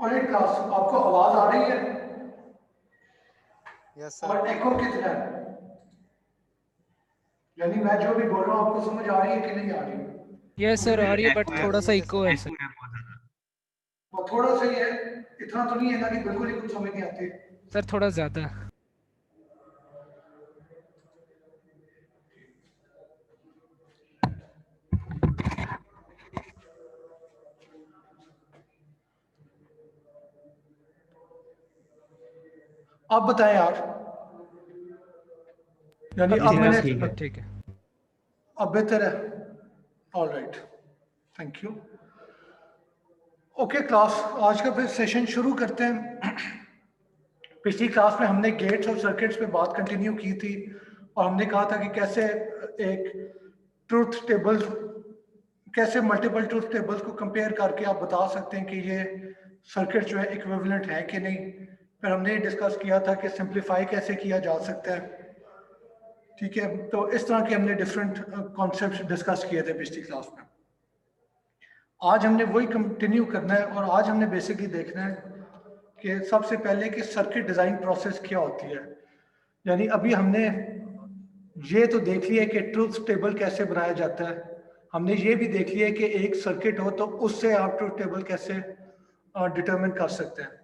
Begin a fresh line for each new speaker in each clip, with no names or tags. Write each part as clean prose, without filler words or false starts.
और एक क्लास आपको आवाज आ रही है?
Yes sir.
और एको कितना है? यानी मैं जो भी बोल रहा हूँ आपको समझ आ रही है कि नहीं आ रही?
यस सर आ रही है, बट
एको है,
थोड़ा सा
मुझे
इको
समझ
है
आ
सर।
रहा है बहुत ज्यादा।
और थोड़ा सा ही है, इतना तो नहीं है ना कि बिल्कुल ही कुछ समझ नहीं आती।
सर थोड़ा ज्यादा।
आप बताएं यार, यानी
अब
अब
ठीक है
मैंने
सर, अब ठीक है।
अब बेहतर है। All right, thank you. Okay class, आज का फिर सेशन शुरू करते हैं। पिछली क्लास में हमने गेट्स और सर्किट्स पे बात कंटिन्यू की थी और हमने कहा था कि कैसे एक ट्रूथ टेबल, कैसे मल्टीपल ट्रूथ टेबल्स को कंपेयर करके आप बता सकते हैं कि ये सर्किट जो है इक्विवेलेंट है कि नहीं। फिर हमने डिस्कस किया था कि सिंप्लीफाई कैसे किया जा सकता है। ठीक है, तो इस तरह के हमने डिफरेंट कॉन्सेप्ट्स डिस्कस किए थे पिछली क्लास में। आज हमने वही कंटिन्यू करना है और आज हमने बेसिकली देखना है कि सबसे पहले कि सर्किट डिज़ाइन प्रोसेस क्या होती है। यानी अभी हमने ये तो देख लिया कि ट्रूथ टेबल कैसे बनाया जाता है, हमने ये भी देख लिया कि एक सर्किट हो तो उससे आप ट्रूथ टेबल कैसे डिटरमिन कर सकते हैं।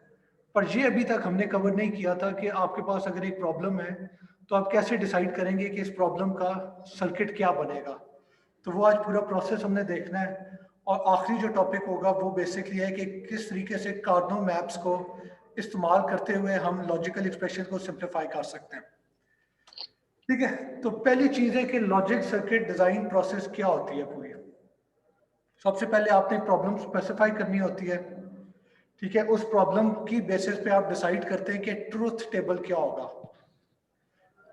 पर ये अभी तक हमने कवर नहीं किया था कि आपके पास अगर एक प्रॉब्लम है तो आप कैसे डिसाइड करेंगे कि इस प्रॉब्लम का सर्किट क्या बनेगा। तो वो आज पूरा प्रोसेस हमने देखना है। और आखिरी जो टॉपिक होगा वो बेसिकली है कि किस तरीके से कार्नो मैप्स को इस्तेमाल करते हुए हम लॉजिकल एक्सप्रेशन को सिंप्लीफाई कर सकते हैं। ठीक है, तो पहली चीज़ है कि लॉजिक सर्किट डिज़ाइन प्रोसेस क्या होती है पूरी। सबसे पहले आपने प्रॉब्लम स्पेसिफाई करनी होती है। ठीक है, उस प्रॉब्लम की बेसिस पे आप डिसाइड करते हैं कि ट्रूथ टेबल क्या होगा।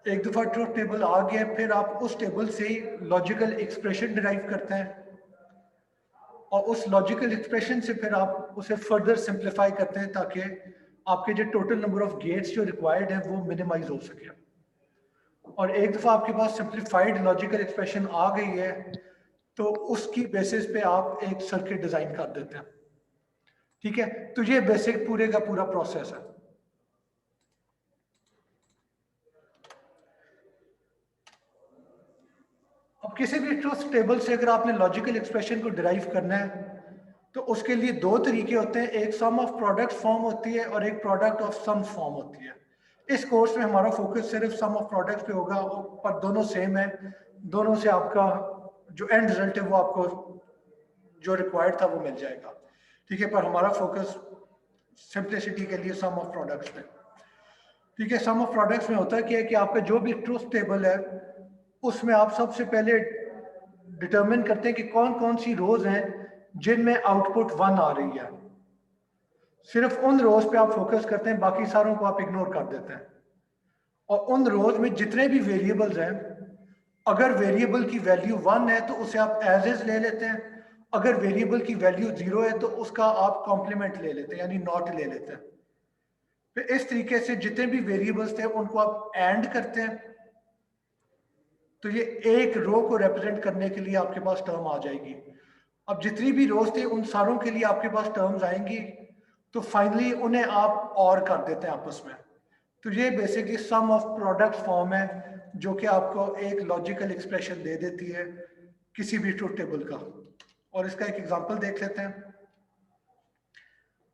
एक दफ़ा ट्रूथ टेबल आ गया, फिर आप उस टेबल से लॉजिकल एक्सप्रेशन डिराइव करते हैं और उस लॉजिकल एक्सप्रेशन से फिर आप उसे फर्दर सिंप्लीफाई करते हैं ताकि आपके जो टोटल नंबर ऑफ गेट्स जो रिक्वायर्ड है वो मिनिमाइज हो सके। और एक दफ़ा आपके पास सिंप्लीफाइड लॉजिकल एक्सप्रेशन आ गई है तो उसकी बेसिस पे आप एक सर्किट डिज़ाइन कर देते हैं। ठीक है, तो ये बेसिक पूरे का पूरा प्रोसेस है। अब किसी भी ट्रूथ टेबल से अगर आपने लॉजिकल एक्सप्रेशन को डिराइव करना है तो उसके लिए दो तरीके होते हैं, एक सम ऑफ प्रोडक्ट फॉर्म होती है और एक प्रोडक्ट ऑफ सम फॉर्म होती है। इस कोर्स में हमारा फोकस सिर्फ सम ऑफ प्रोडक्ट्स पे होगा, पर दोनों सेम है। दोनों से आपका जो एंड रिजल्ट है वो आपको जो रिक्वायर्ड था वो मिल जाएगा। ठीक है, पर हमारा फोकस सिंप्लिसिटी के लिए सम ऑफ प्रोडक्ट्स पे। ठीक है, सम ऑफ प्रोडक्ट्स में होता क्या है कि आपका जो भी ट्रूथ टेबल है उसमें आप सबसे पहले डिटरमिन करते हैं कि कौन कौन सी रोज हैं जिनमें आउटपुट 1 आ रही है। सिर्फ उन रोज पे आप फोकस करते हैं, बाकी सारों को आप इग्नोर कर देते हैं। और उन रोज में जितने भी वेरिएबल्स हैं, अगर वेरिएबल की वैल्यू 1 है तो उसे आप एज इज ले लेते हैं, अगर वेरिएबल की वैल्यू 0 है तो उसका आप कॉम्प्लीमेंट ले लेते हैं यानी नॉट ले लेते हैं। फिर इस तरीके से जितने भी वेरिएबल्स थे उनको आप एंड करते हैं, तो ये एक रो को रिप्रेजेंट करने के लिए आपके पास टर्म आ जाएगी। अब जितनी भी रोज थे उन सारों के लिए आपके पास टर्म्स आएंगी, तो फाइनली उन्हें आप और कर देते हैं आपस में। तो ये basically sum of product form है जो कि आपको एक लॉजिकल एक्सप्रेशन दे देती है किसी भी ट्रूथ टेबल का। और इसका एक एग्जांपल देख लेते हैं।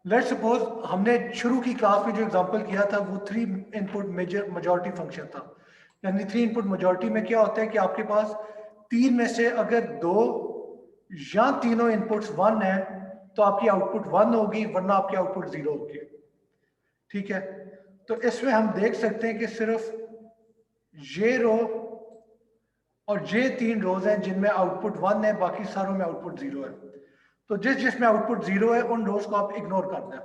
लेट्स सपोज हमने शुरू की क्लास में जो एग्जांपल किया था वो 3 इनपुट मेजॉरिटी फंक्शन था। यानी 3 इनपुट मेजॉरिटी में क्या होता है कि आपके पास 3 में से अगर 2 या तीनों इनपुट्स 1 है तो आपकी आउटपुट 1 होगी, वरना आपकी आउटपुट 0 होगी। ठीक है, तो इसमें हम देख सकते हैं कि सिर्फ ये रो और ये 3 रोज हैं जिनमें आउटपुट 1 है, बाकी सारों में आउटपुट 0 है। तो जिसमें आउटपुट 0 है उन रोज को आप इग्नोर कर दें।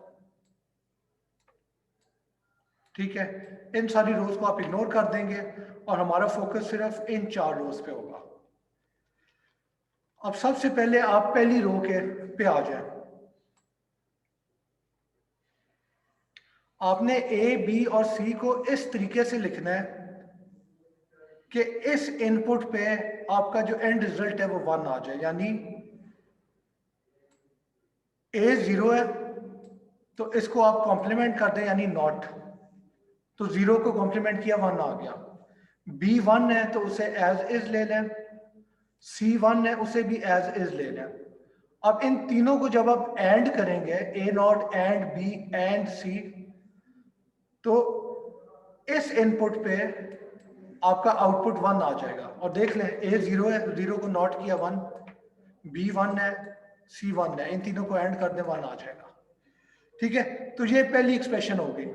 ठीक है, इन सारी रोज को आप इग्नोर कर देंगे और हमारा फोकस सिर्फ इन 4 रोज पे होगा। अब सबसे पहले आप पहली रो के पे आ जाए। आपने ए, बी और सी को इस तरीके से लिखना है कि इस इनपुट पे आपका जो एंड रिजल्ट है वो 1 आ जाए। यानी ए 0 है तो इसको आप कॉम्प्लीमेंट कर दें यानी नॉट, तो 0 को कॉम्प्लीमेंट किया 1 आ गया। B1 है तो उसे एज इज ले लें, C1 है उसे भी एज इज ले लें। अब इन तीनों को जब आप एंड करेंगे A0 and B and C, तो इस इनपुट पे आपका आउटपुट 1 आ जाएगा। और देख लें A0 है, 0 को नॉट किया 1, B1 है, C1 है, इन तीनों को एंड कर दें 1 आ जाएगा। ठीक है, तो ये पहली एक्सप्रेशन हो गई।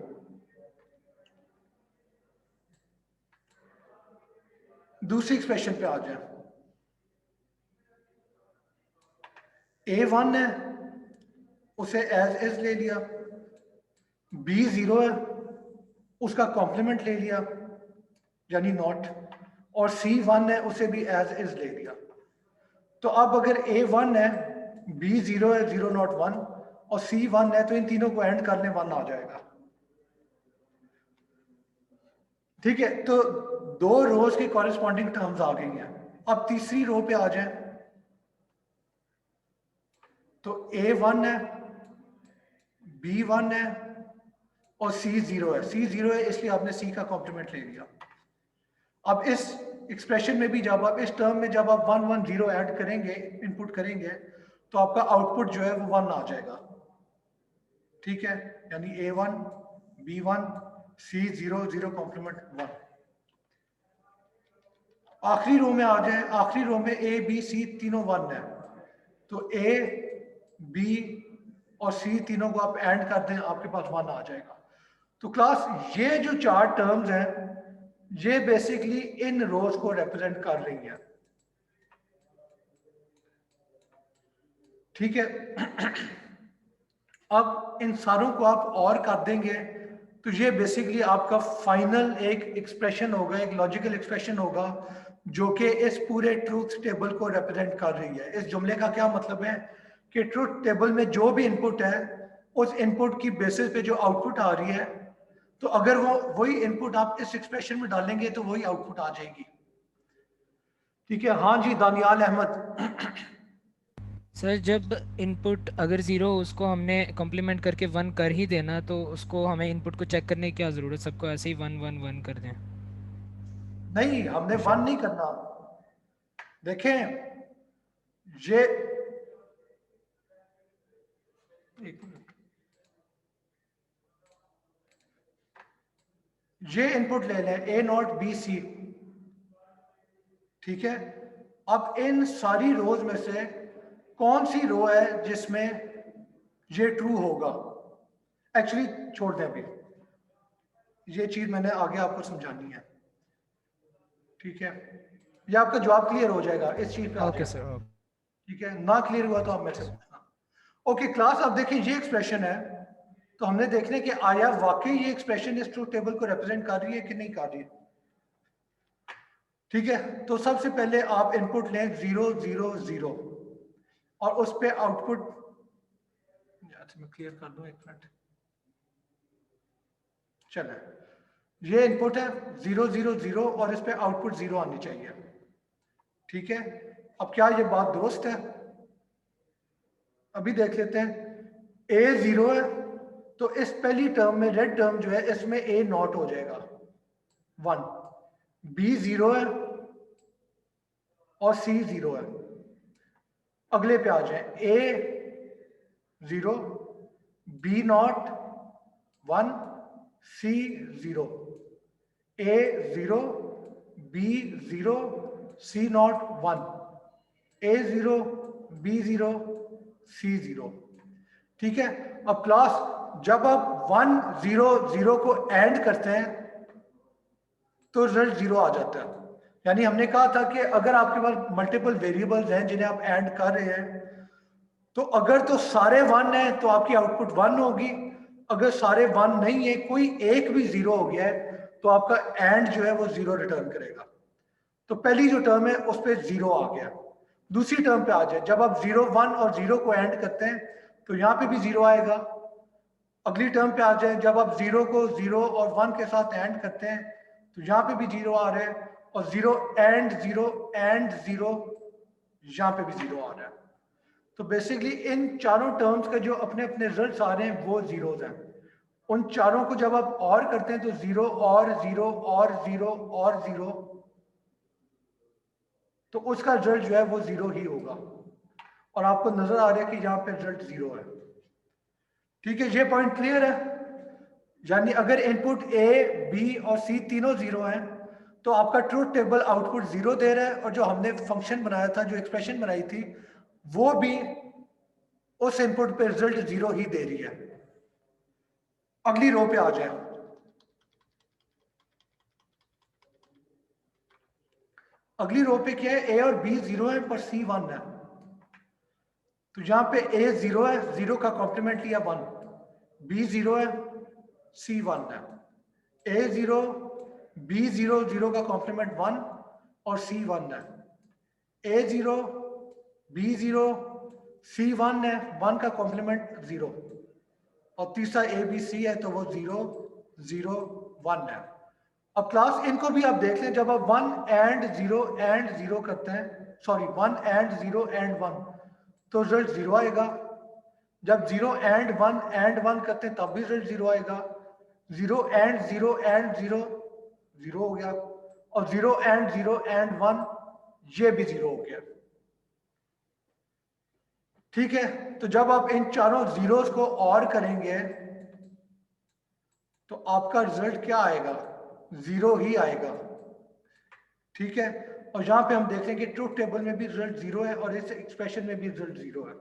दूसरी एक्सप्रेशन पे आ जाए। A1 है उसे एज इज ले लिया, B0 है उसका कॉम्प्लीमेंट ले लिया यानी नॉट, और C1 है उसे भी एज इज ले लिया। तो अब अगर A1 है, B0 है 0 नॉट 1 और C1 है, तो इन तीनों को एंड करने 1 आ जाएगा। ठीक है, तो दो रोज की कॉरेस्पॉन्डिंग टर्म्स आ गई हैं। अब तीसरी रो पे आ जाए, तो A1 है, B1 है और C0 है। C0 है इसलिए आपने C का कॉम्प्लीमेंट ले लिया। अब इस एक्सप्रेशन में भी जब आप इस टर्म में जब आप 1 1 0 ऐड करेंगे, इनपुट करेंगे, तो आपका आउटपुट जो है वो 1 आ जाएगा। ठीक है, यानी A1 B1 C0 0 कॉम्प्लीमेंट 1। आखिरी रो में आ जाए, आखिरी रो में A B C तीनों 1 है, तो A B और C तीनों को आप ऐड कर दें, आपके पास 1 आ जाएगा। तो क्लास ये जो चार टर्म्स हैं ये बेसिकली इन रोज को रिप्रेजेंट कर रही हैं। ठीक है, अब इन सारों को आप और कर देंगे तो ये बेसिकली आपका फाइनल एक एक्सप्रेशन होगा, एक लॉजिकल एक्सप्रेशन होगा जो कि इस पूरे ट्रूथ टेबल को रिप्रेजेंट कर रही है। इस जुमले का क्या मतलब है कि ट्रूथ टेबल में जो भी इनपुट है उस इनपुट की बेसिस पे जो आउटपुट आ रही है, तो अगर वो वही इनपुट आप इस एक्सप्रेशन में डालेंगे तो वही आउटपुट आ जाएगी। ठीक है, हाँ जी दानियाल अहमद।
सर जब इनपुट अगर ज़ीरो उसको हमने कॉम्प्लीमेंट करके 1 कर ही देना, तो उसको हमें इनपुट को चेक करने की क्या ज़रूरत, सबको ऐसे ही 1 1 1 कर दें।
नहीं, हमने 1 नहीं करना। देखें ये एक मिनट, ये इनपुट ले लें A0 B C। ठीक है, अब इन सारी रोज में से कौन सी रो है जिसमें ये ट्रू होगा। एक्चुअली छोड़ दें, अभी ये चीज मैंने आगे आपको समझानी है। ठीक है, ये आपका जवाब क्लियर हो जाएगा इस चीज पे आ
ओके
जाए।
Sir, okay.
ठीक है, ना क्लियर हुआ तो आप मेरे से पूछना। ओके क्लास, अब देखिए ये एक्सप्रेशन है, तो हमने देखने कि आया वाकई ये एक्सप्रेशन इस ट्रूथ टेबल को रिप्रेजेंट कर रही है कि नहीं कर रही है। ठीक है, तो सबसे पहले आप इनपुट लें 0 0 0 और उस पे आउटपुट, मैं क्लियर कर दूं एक मिनट। चले, ये इनपुट है 0 0 0 और इस पे आउटपुट 0 आनी चाहिए। ठीक है, अब क्या ये बात दुरुस्त है? अभी देख लेते हैं। A 0 है तो इस पहली टर्म में रेड टर्म जो है इसमें A नॉट हो जाएगा 1, B 0 है और C 0 है। अगले पे आ जाए, A 0 B not 1 C 0, A 0 B 0 C not 1, A 0 B 0 C 0। ठीक है, अब क्लास जब आप 1 0 0 को ऐड करते हैं तो रिजल्ट 0 आ जाता है। यानी हमने कहा था कि अगर आपके पास मल्टीपल वेरिएबल्स हैं जिन्हें आप ऐड कर रहे हैं, तो अगर तो सारे 1 है तो आपकी आउटपुट 1 होगी, अगर सारे 1 नहीं है, कोई एक भी 0 हो गया है, तो आपका एंड जो है वो 0 रिटर्न करेगा। तो पहली जो टर्म है उस पर 0 आ गया। दूसरी टर्म पे आ जाए, जब आप 0 1 और 0 को एंड करते हैं तो यहाँ पे भी 0 आएगा। अगली टर्म पे आ जाए, जब आप 0 को 0 और 1 के साथ एंड करते हैं तो यहाँ पे भी 0 आ रहा है, और 0 एंड 0 एंड 0 यहाँ पे भी 0 आ रहा है। तो बेसिकली इन चारों टर्म्स का जो अपने अपने रिजल्ट्स आ रहे हैं वो जीरोज हैं। उन चारों को जब आप और करते हैं तो जीरो और जीरो और जीरो और जीरो, तो उसका रिजल्ट जो है वो जीरो ही होगा। और आपको नजर आ रहा है कि यहाँ पे रिजल्ट जीरो है। ठीक है, ये पॉइंट क्लियर है। यानी अगर इनपुट ए, बी और सी तीनों जीरो हैं तो आपका ट्रूथ टेबल आउटपुट जीरो दे रहा है, और जो हमने फंक्शन बनाया था, जो एक्सप्रेशन बनाई थी, वो भी उस इनपुट पे रिजल्ट जीरो ही दे रही है। अगली रो पे आ जाए। अगली रो पे क्या है, ए और बी जीरो है पर सी वन है। तो यहां पे ए जीरो है, जीरो का कॉम्प्लीमेंट लिया वन, बी जीरो है, सी वन है। A zero, B zero, zero का कॉम्प्लीमेंट वन और सी वन है। A zero, B zero, C one है, वन का कॉम्प्लीमेंट जीरो, और तीसरा ए बी सी है तो वो जीरो जीरो वन है। अब क्लास इनको भी आप देख लें, जब आप वन एंड जीरो करते हैं, sorry one and zero and one, तो रिजल्ट जीरो आएगा। जब जीरो एंड वन करते हैं तब भी रिजल्ट जीरो आएगा। जीरो एंड जीरो जीरो हो गया, और जीरो एंड वन ये भी जीरो हो गया। ठीक है, तो जब आप इन चारों जीरोस को और करेंगे तो आपका रिजल्ट क्या आएगा, जीरो ही आएगा। ठीक है, और यहां पे हम देख लें कि ट्रूथ टेबल में भी रिजल्ट जीरो है और इस एक्सप्रेशन में भी रिजल्ट जीरो है।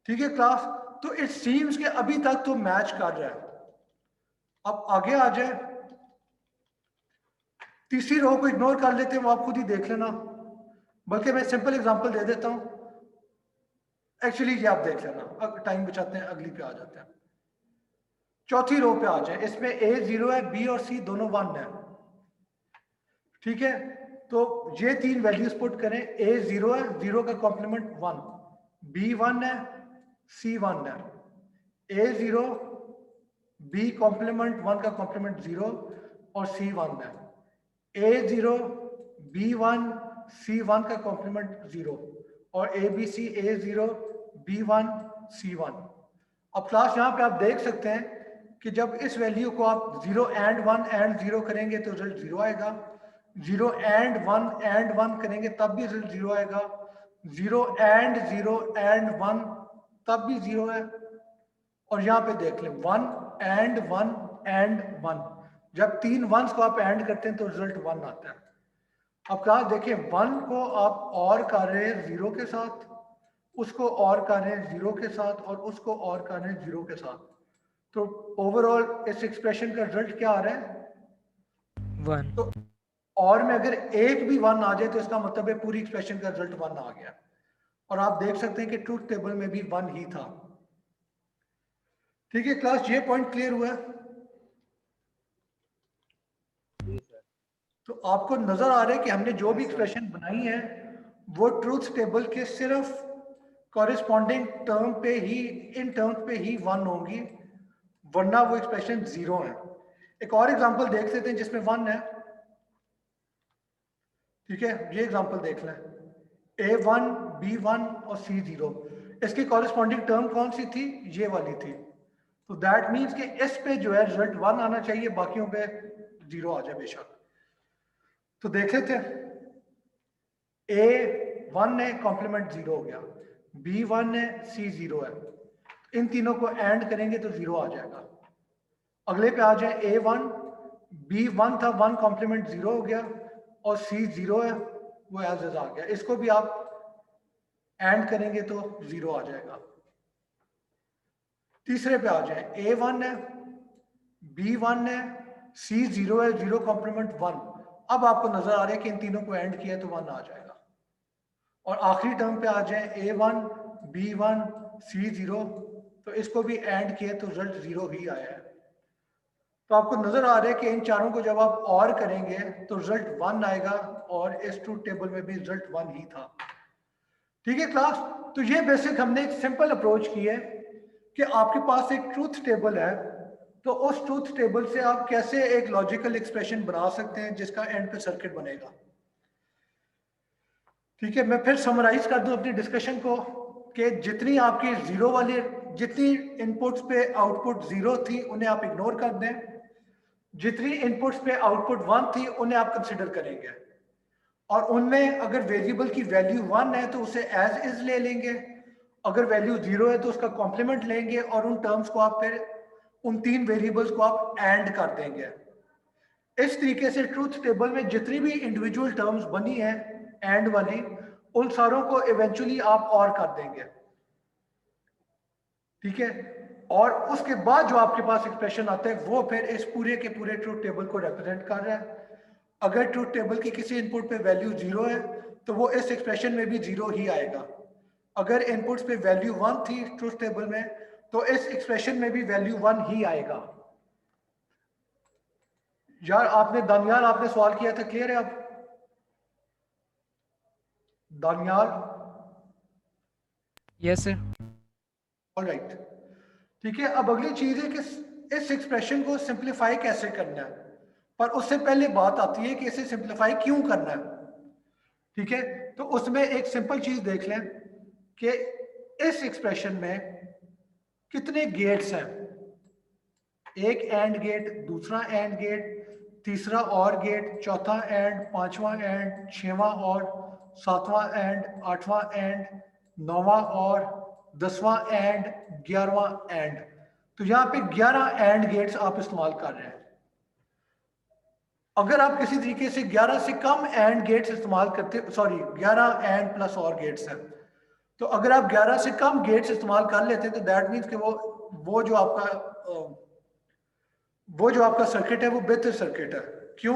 ठीक है क्लास, तो इट सीम्स के अभी तक तो मैच कर रहा है। अब आगे आ जाए, तीसरी रो को इग्नोर कर लेते हैं, वो आप खुद ही देख लेना, बल्कि मैं सिंपल एग्जांपल दे देता हूं। एक्चुअली ये आप देख लेना, अब टाइम बचाते हैं, अगली पे आ जाते हैं। चौथी रो पे आ जाए, इसमें ए जीरो है, बी और सी दोनों वन है। ठीक है, तो ये तीन वैल्यूज पुट करें, ए जीरो है, जीरो का कॉम्प्लीमेंट वन, बी वन है, सी वन है। A zero, B complement one का कॉम्प्लीमेंट जीरो और सी वन है। A zero, B one, C one का कॉम्प्लीमेंट जीरो, और A B C, A zero, B one, C one. अब class यहाँ पे आप देख सकते हैं कि जब इस वैल्यू को आप जीरो एंड जीरो करेंगे तो रिजल्ट जीरो आएगा। जीरो एंड वन करेंगे तब भी रिजल्ट जीरो आएगा। जीरो एंड वन तब भी जीरो है। और यहाँ पे देख लें वन एंड वन, जब तीन वंस को आप एंड करते हैं तो रिजल्ट वन आता है। अब क्लास देखिए, वन को आप और कर रहे हैं जीरो के साथ, उसको और कर रहे हैं जीरो के साथ, और उसको और कर रहे हैं जीरो के साथ, तो ओवरऑल इस एक्सप्रेशन का रिजल्ट क्या आ रहा है,
वन।
तो और में अगर एक भी वन आ जाए तो इसका मतलब है पूरी एक्सप्रेशन का रिजल्ट वन आ गया। और आप देख सकते हैं कि ट्रूथ टेबल में भी वन ही था। ठीक है क्लास, ये पॉइंट क्लियर हुआ है। तो आपको नजर आ रहा है कि हमने जो भी एक्सप्रेशन बनाई है वो ट्रूथ टेबल के सिर्फ कॉरेस्पॉन्डिंग टर्म पे ही, इन टर्म्स पे ही वन होंगी, वरना वो एक्सप्रेशन जीरो है। एक और एग्जांपल देख लेते हैं जिसमें वन है। ठीक है, ये एग्जांपल देख लें, ए वन, बी वन और सी जीरो, इसकी कॉरेस्पॉन्डिंग टर्म कौन सी थी, ये वाली थी। तो दैट मीन्स कि इस पे जो है रिजल्ट वन आना चाहिए, बाकियों पे जीरो आ जाए बेशक। तो देख लेते हैं, ए वन है, कॉम्प्लीमेंट जीरो हो गया, बी वन है, सी जीरो है, इन तीनों को एंड करेंगे तो जीरो आ जाएगा। अगले पे आ जाए, ए वन, बी वन था, वन कॉम्प्लीमेंट जीरो हो गया, और सी जीरो है, वो एज एज आ गया। इसको भी आप एंड करेंगे तो जीरो आ जाएगा। तीसरे पे आ जाए, ए वन है, बी वन है, सी जीरो है, जीरो कॉम्प्लीमेंट वन। अब आपको नजर आ रहा है कि इन तीनों को एंड किया तो वन आ जाएगा। और आखिरी टर्म पे आ जाए, ए वन, बी वन, सी जीरो, तो इसको भी एंड किया तो रिजल्ट जीरो ही आया है। तो आपको नजर आ रहा है कि इन चारों को जब आप और करेंगे तो रिजल्ट वन आएगा, और इस ट्रूथ टेबल में भी रिजल्ट वन ही था। ठीक है क्लास, तो ये बेसिक हमने एक सिंपल अप्रोच की है कि आपके पास एक ट्रूथ टेबल है, तो उस ट्रूथ टेबल से आप कैसे एक लॉजिकल एक्सप्रेशन बना सकते हैं जिसका एंड पे सर्किट बनेगा। ठीक है, मैं फिर समराइज कर दूं अपनी डिस्कशन को। कि जितनी आपकी जीरो वाली जितनी इनपुट्स पे आउटपुट जीरो थी उन्हें आप इग्नोर कर दें, जितनी इनपुट्स पे आउटपुट 1 थी उन्हें आप कंसिडर करेंगे, और उनमें अगर वेरिएबल की वैल्यू 1 है तो उसे एज इज ले लेंगे, अगर वैल्यू 0 है तो उसका कॉम्प्लीमेंट लेंगे, और उन टर्म्स को आप फिर उन 3 वेरिएबल्स को आप एंड कर देंगे। इस तरीके से ट्रूथ टेबल में जितनी भी इंडिविजुअल टर्म्स बनी है एंड वाली, उन सारों को इवेंचुअली आप और कर देंगे, ठीक है। और उसके बाद जो आपके पास एक्सप्रेशन आता है वो फिर इस पूरे के पूरे ट्रूथ टेबल को रिप्रेजेंट कर रहा है। अगर ट्रूथ टेबल की किसी इनपुट पे वैल्यू 0 है तो वो इस एक्सप्रेशन में भी 0 ही आएगा। अगर इनपुट्स पे वैल्यू 1 थी ट्रूथ टेबल में तो इस एक्सप्रेशन में भी वैल्यू 1 ही आएगा। यार आपने दानियाल आपने सवाल किया था, क्लियर है अब? Daniyal,
yes sir.
ऑलराइट, ठीक है। अब अगली चीज है कि इस एक्सप्रेशन को सिंप्लीफाई कैसे करना है, पर उससे पहले बात आती है कि इसे सिंप्लीफाई क्यों करना है, ठीक है। तो उसमें एक सिंपल चीज देख लें कि इस एक्सप्रेशन में कितने गेट्स हैं, एक एंड गेट, दूसरा एंड गेट, तीसरा और गेट, चौथा एंड, पांचवा एंड, छठवां और, सातवां एंड, आठवां एंड, नौवां और, 10वां एंड, 11वां एंड। तो यहां पे 11 एंड गेट्स आप इस्तेमाल कर रहे हैं। अगर आप किसी तरीके से 11 से कम एंड गेट्स इस्तेमाल करते, सॉरी 11 एंड प्लस और गेट्स हैं, तो अगर आप 11 से कम गेट्स इस्तेमाल कर लेते हैं तो दैट मीन्स कि वो जो आपका सर्किट है वो बेहतर सर्किट है। क्यों?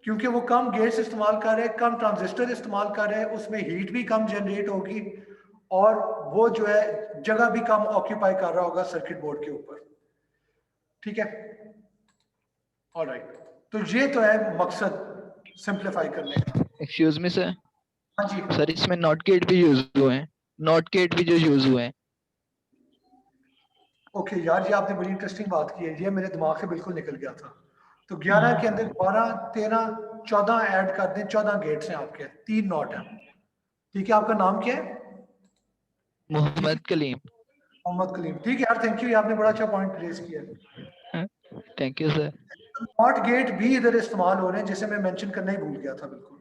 क्योंकि वो कम गेट्स इस्तेमाल कर रहे हैं, कम ट्रांजिस्टर इस्तेमाल कर रहे हैं, उसमें हीट भी कम जनरेट होगी, और वो जो है जगह भी कम ऑक्यूपाई कर रहा होगा सर्किट बोर्ड के ऊपर, ठीक है। ऑलराइट, तो ये तो है मकसद सिंप्लीफाई करने का।
Excuse me sir.
हाँ जी
सर इसमें नॉट गेट भी यूज हुए हैं, नॉट गेट भी जो यूज हुए हैं।
ओके यार, ये आपने बड़ी इंटरेस्टिंग बात की है, ये मेरे दिमाग से बिल्कुल निकल गया था। तो 11 के अंदर 12, 13, 14 ऐड कर दें, 14 गेट्स हैं आपके, 3 नॉट हैं, ठीक है। आपका नाम क्या है?
मोहम्मद कलीम।
मोहम्मद कलीम, ठीक है यार, थैंक यू, आपने बड़ा अच्छा पॉइंट रेज किया।
Thank you sir.
Not gate भी इधर इस्तेमाल हो रहे हैं, जिसे मैं मेंशन करना ही भूल गया था, बिल्कुल।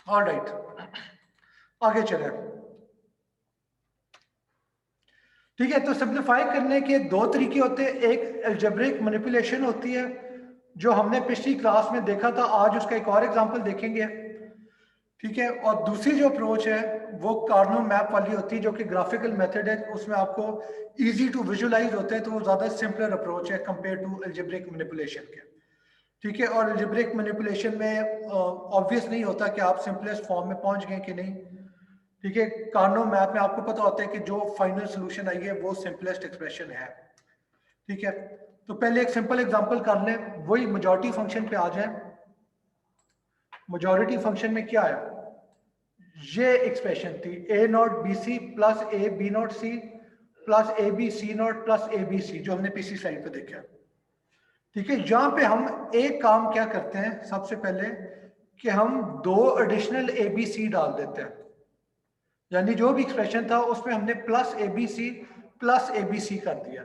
ऑलराइट, आगे चले, ठीक है। तो सिंप्लीफाई करने के दो तरीके होते हैं, एक अलजेब्रिक मैनिपुलेशन होती है जो हमने पिछली क्लास में देखा था, आज उसका एक और एग्जांपल देखेंगे, ठीक है। और दूसरी जो अप्रोच है वो कार्नो मैप वाली होती है, जो कि ग्राफिकल मेथड है, उसमें आपको इजी टू विजुअलाइज होते हैं, तो वो ज़्यादा सिंपलर अप्रोच है कंपेयर टू अलजेब्रिक मैनिपुलेशन के, ठीक है। और अलजेब्रिक मैनिपुलेशन में ऑब्वियस नहीं होता कि आप सिंपलेस्ट फॉर्म में पहुंच गए कि नहीं, ठीक है। कार्नो मैप में आपको पता होता है कि जो फाइनल सोल्यूशन आई है वो सिंपलेस्ट एक्सप्रेशन है, ठीक है। तो पहले एक सिंपल एग्जांपल कर लें, वही मेजॉरिटी फंक्शन पे आ जाए। मेजॉरिटी फंक्शन में क्या है, ये एक्सप्रेशन थी A not B C plus A B not C plus A B C not plus A B C, जो हमने पिछली स्लाइड पे देखा, ठीक है। यहां पे हम एक काम क्या करते हैं सबसे पहले कि हम 2 एडिशनल ए बी सी डाल देते हैं, यानी जो भी एक्सप्रेशन था उसमें हमने plus A B C plus A B C कर दिया,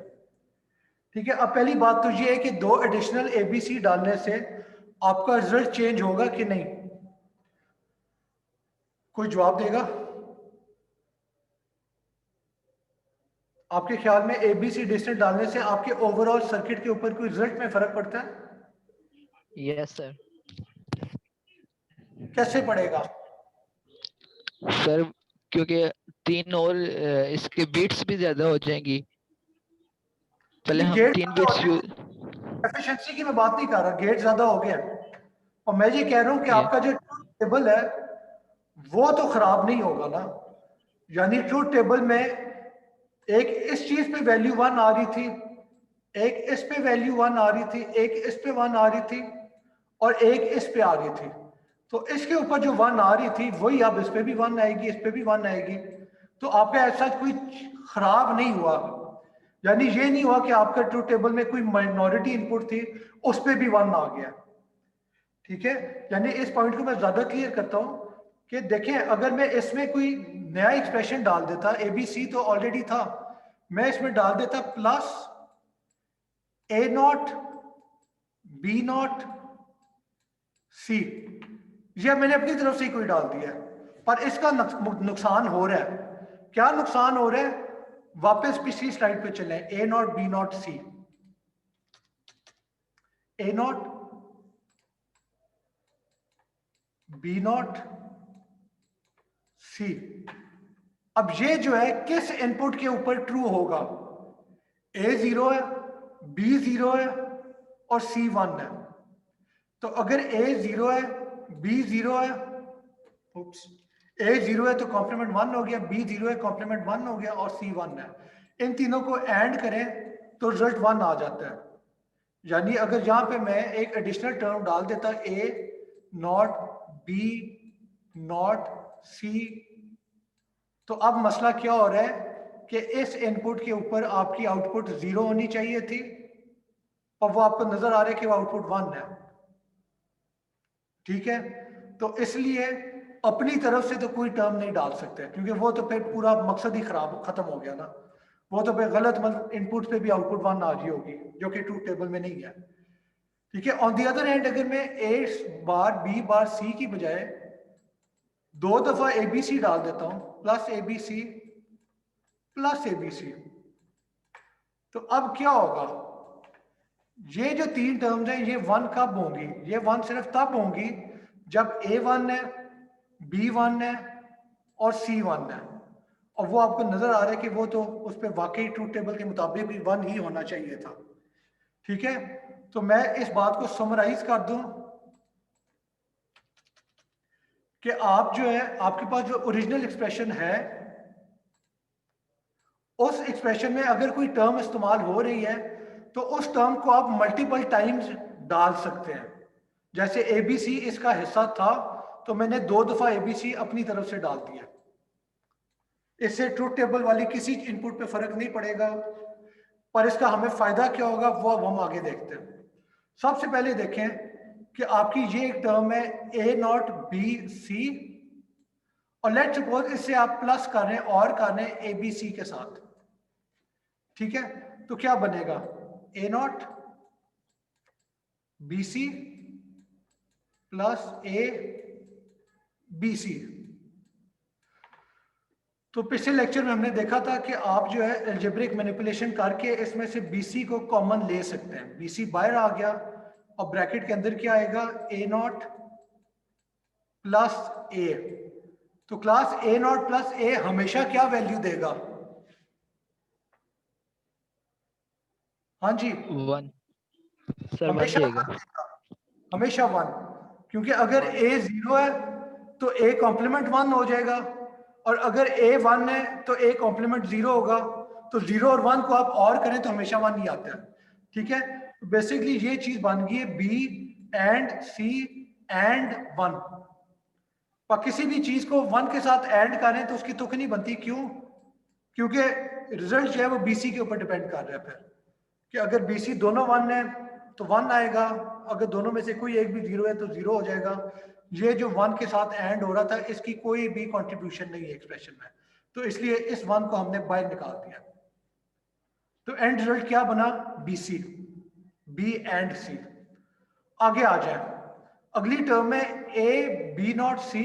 ठीक है। अब पहली बात तो ये है कि 2 एडिशनल ए बी सी डालने से आपका रिजल्ट चेंज होगा कि नहीं, कोई जवाब देगा? आपके ख्याल में ए बी सी एडिशनल डालने से आपके ओवरऑल सर्किट के ऊपर कोई रिजल्ट में फर्क पड़ता है?
Yes sir.
कैसे पड़ेगा?
सर क्योंकि 3 और इसके बीट्स भी ज्यादा हो जाएंगी, पहले हम 3 बीट्स यूज।
एफिशिएंसी की मैं बात नहीं कर रहा, गेट ज्यादा हो गया, और मैं ये कह रहा हूं कि आपका जो टेबल है वो तो खराब नहीं होगा ना, यानी ट्रूथ टेबल में एक इस चीज पे वैल्यू 1 आ रही थी, एक इस पे वैल्यू 1 आ रही थी, एक इस पे 1 आ रही थी, और एक इस पे आ रही थी। तो इसके ऊपर जो 1 आ रही थी वही अब इस पे भी 1 आएगी, इस पे भी 1 आएगी, तो आपका ऐसा कोई खराब नहीं हुआ, यानी ये नहीं हुआ कि आपका ट्रूथ टेबल में कोई माइनॉरिटी इनपुट थी उस पे भी 1 आ गया, ठीक है। यानी इस पॉइंट को मैं ज्यादा क्लियर करता हूं कि देखें अगर मैं इसमें कोई नया एक्सप्रेशन डाल देता, ए बी सी तो ऑलरेडी था, मैं इसमें डाल देता plus A not B not C, यह मैंने अपनी तरफ से ही कोई डाल दिया है, पर इसका नुकसान हो रहा है। क्या नुकसान हो रहा है? वापस पिछली स्लाइड पे चलें, A not B not C, A not B not C. अब ये जो है किस इनपुट के ऊपर ट्रू होगा? ए 0 है, बी 0 है और सी 1 है। तो अगर ए 0 है, बी 0 है, ए 0 है तो कॉम्प्लीमेंट 1 हो गया, बी 0 है कॉम्प्लीमेंट 1 हो गया और सी 1 है। इन तीनों को एंड करें तो रिजल्ट 1 आ जाता है। यानी अगर यहां पे मैं एक एडिशनल टर्म डाल देता ए नॉट बी नॉट सी, तो अब मसला क्या हो रहा है कि इस इनपुट के ऊपर आपकी आउटपुट 0 होनी चाहिए थी और वो आपको नजर आ रहा है कि वो आउटपुट 1 है। ठीक है, तो इसलिए अपनी तरफ से तो कोई टर्म नहीं डाल सकते, क्योंकि वो तो फिर पूरा मकसद ही खराब खत्म हो गया ना। वो तो फिर गलत मतलब इनपुट पे भी आउटपुट 1 आ रही होगी, जो कि ट्रूथ टेबल में नहीं है। ठीक है, ऑन दी अदर हैंड अगर मैं ए बार बी बार सी की बजाय 2 दफा ए बी सी डाल देता हूं, plus A B C plus A B C, तो अब क्या होगा? ये जो 3 टर्म्स हैं ये 1 कब होंगी? ये 1 सिर्फ तब होंगी जब ए 1 है, बी 1 है और सी 1 है, और वो आपको नजर आ रहा है कि वो तो उस पर वाकई ट्रूथ टेबल के मुताबिक भी 1 ही होना चाहिए था। ठीक है, तो मैं इस बात को समराइज कर दूं कि आप जो है आपके पास जो ओरिजिनल एक्सप्रेशन है, उस एक्सप्रेशन में अगर कोई टर्म इस्तेमाल हो रही है तो उस टर्म को आप मल्टीपल टाइम्स डाल सकते हैं। जैसे एबीसी इसका हिस्सा था तो मैंने 2 दफा एबीसी अपनी तरफ से डाल दिया। इससे ट्रूथ टेबल वाली किसी इनपुट पे फर्क नहीं पड़ेगा, पर इसका हमें फायदा क्या होगा वो अब हम आगे देखते हैं। सबसे पहले देखें कि आपकी ये एक टर्म है ए नॉट बी सी, और लेट सपोज इससे आप प्लस कर रहे हैं और कर रहे हैं ए बी सी के साथ। ठीक है, तो क्या बनेगा? A not B C plus A B C. तो पिछले लेक्चर में हमने देखा था कि आप जो है अलजेब्रिक मैनिपुलेशन करके इसमें से बीसी को कॉमन ले सकते हैं। बीसी बाहर आ गया और ब्रैकेट के अंदर क्या आएगा? ए नॉट प्लस ए। तो क्लास ए नॉट प्लस ए हमेशा क्या वैल्यू देगा? हाँ जी,
1 सर, 1
हमेशा
देगा।
1 देगा, हमेशा 1, क्योंकि अगर ए 0 है तो ए कॉम्प्लीमेंट 1 हो जाएगा, और अगर ए 1 है तो ए कॉम्प्लीमेंट 0 होगा। तो 0 और 1 को आप और करें तो हमेशा 1 ही आता है। ठीक है, तो बेसिकली ये चीज बन गई है बी एंड सी एंड 1। पर किसी भी चीज को 1 के साथ एंड करें तो उसकी तुक नहीं बनती। क्यों? क्योंकि रिजल्ट जो है वो बीसी के ऊपर डिपेंड कर रहा है फिर, कि अगर बीसी दोनों 1 है तो 1 आएगा, अगर दोनों में से कोई एक भी 0 है तो 0 हो जाएगा। ये जो 1 के साथ एंड हो रहा था इसकी कोई भी कंट्रीब्यूशन नहीं है एक्सप्रेशन में, तो इसलिए इस 1 को हमने बाहर निकाल दिया। तो एंड रिजल्ट क्या बना? बीसी, बी एंड सी। आगे आ जाए, अगली टर्म में ए बी नॉट सी,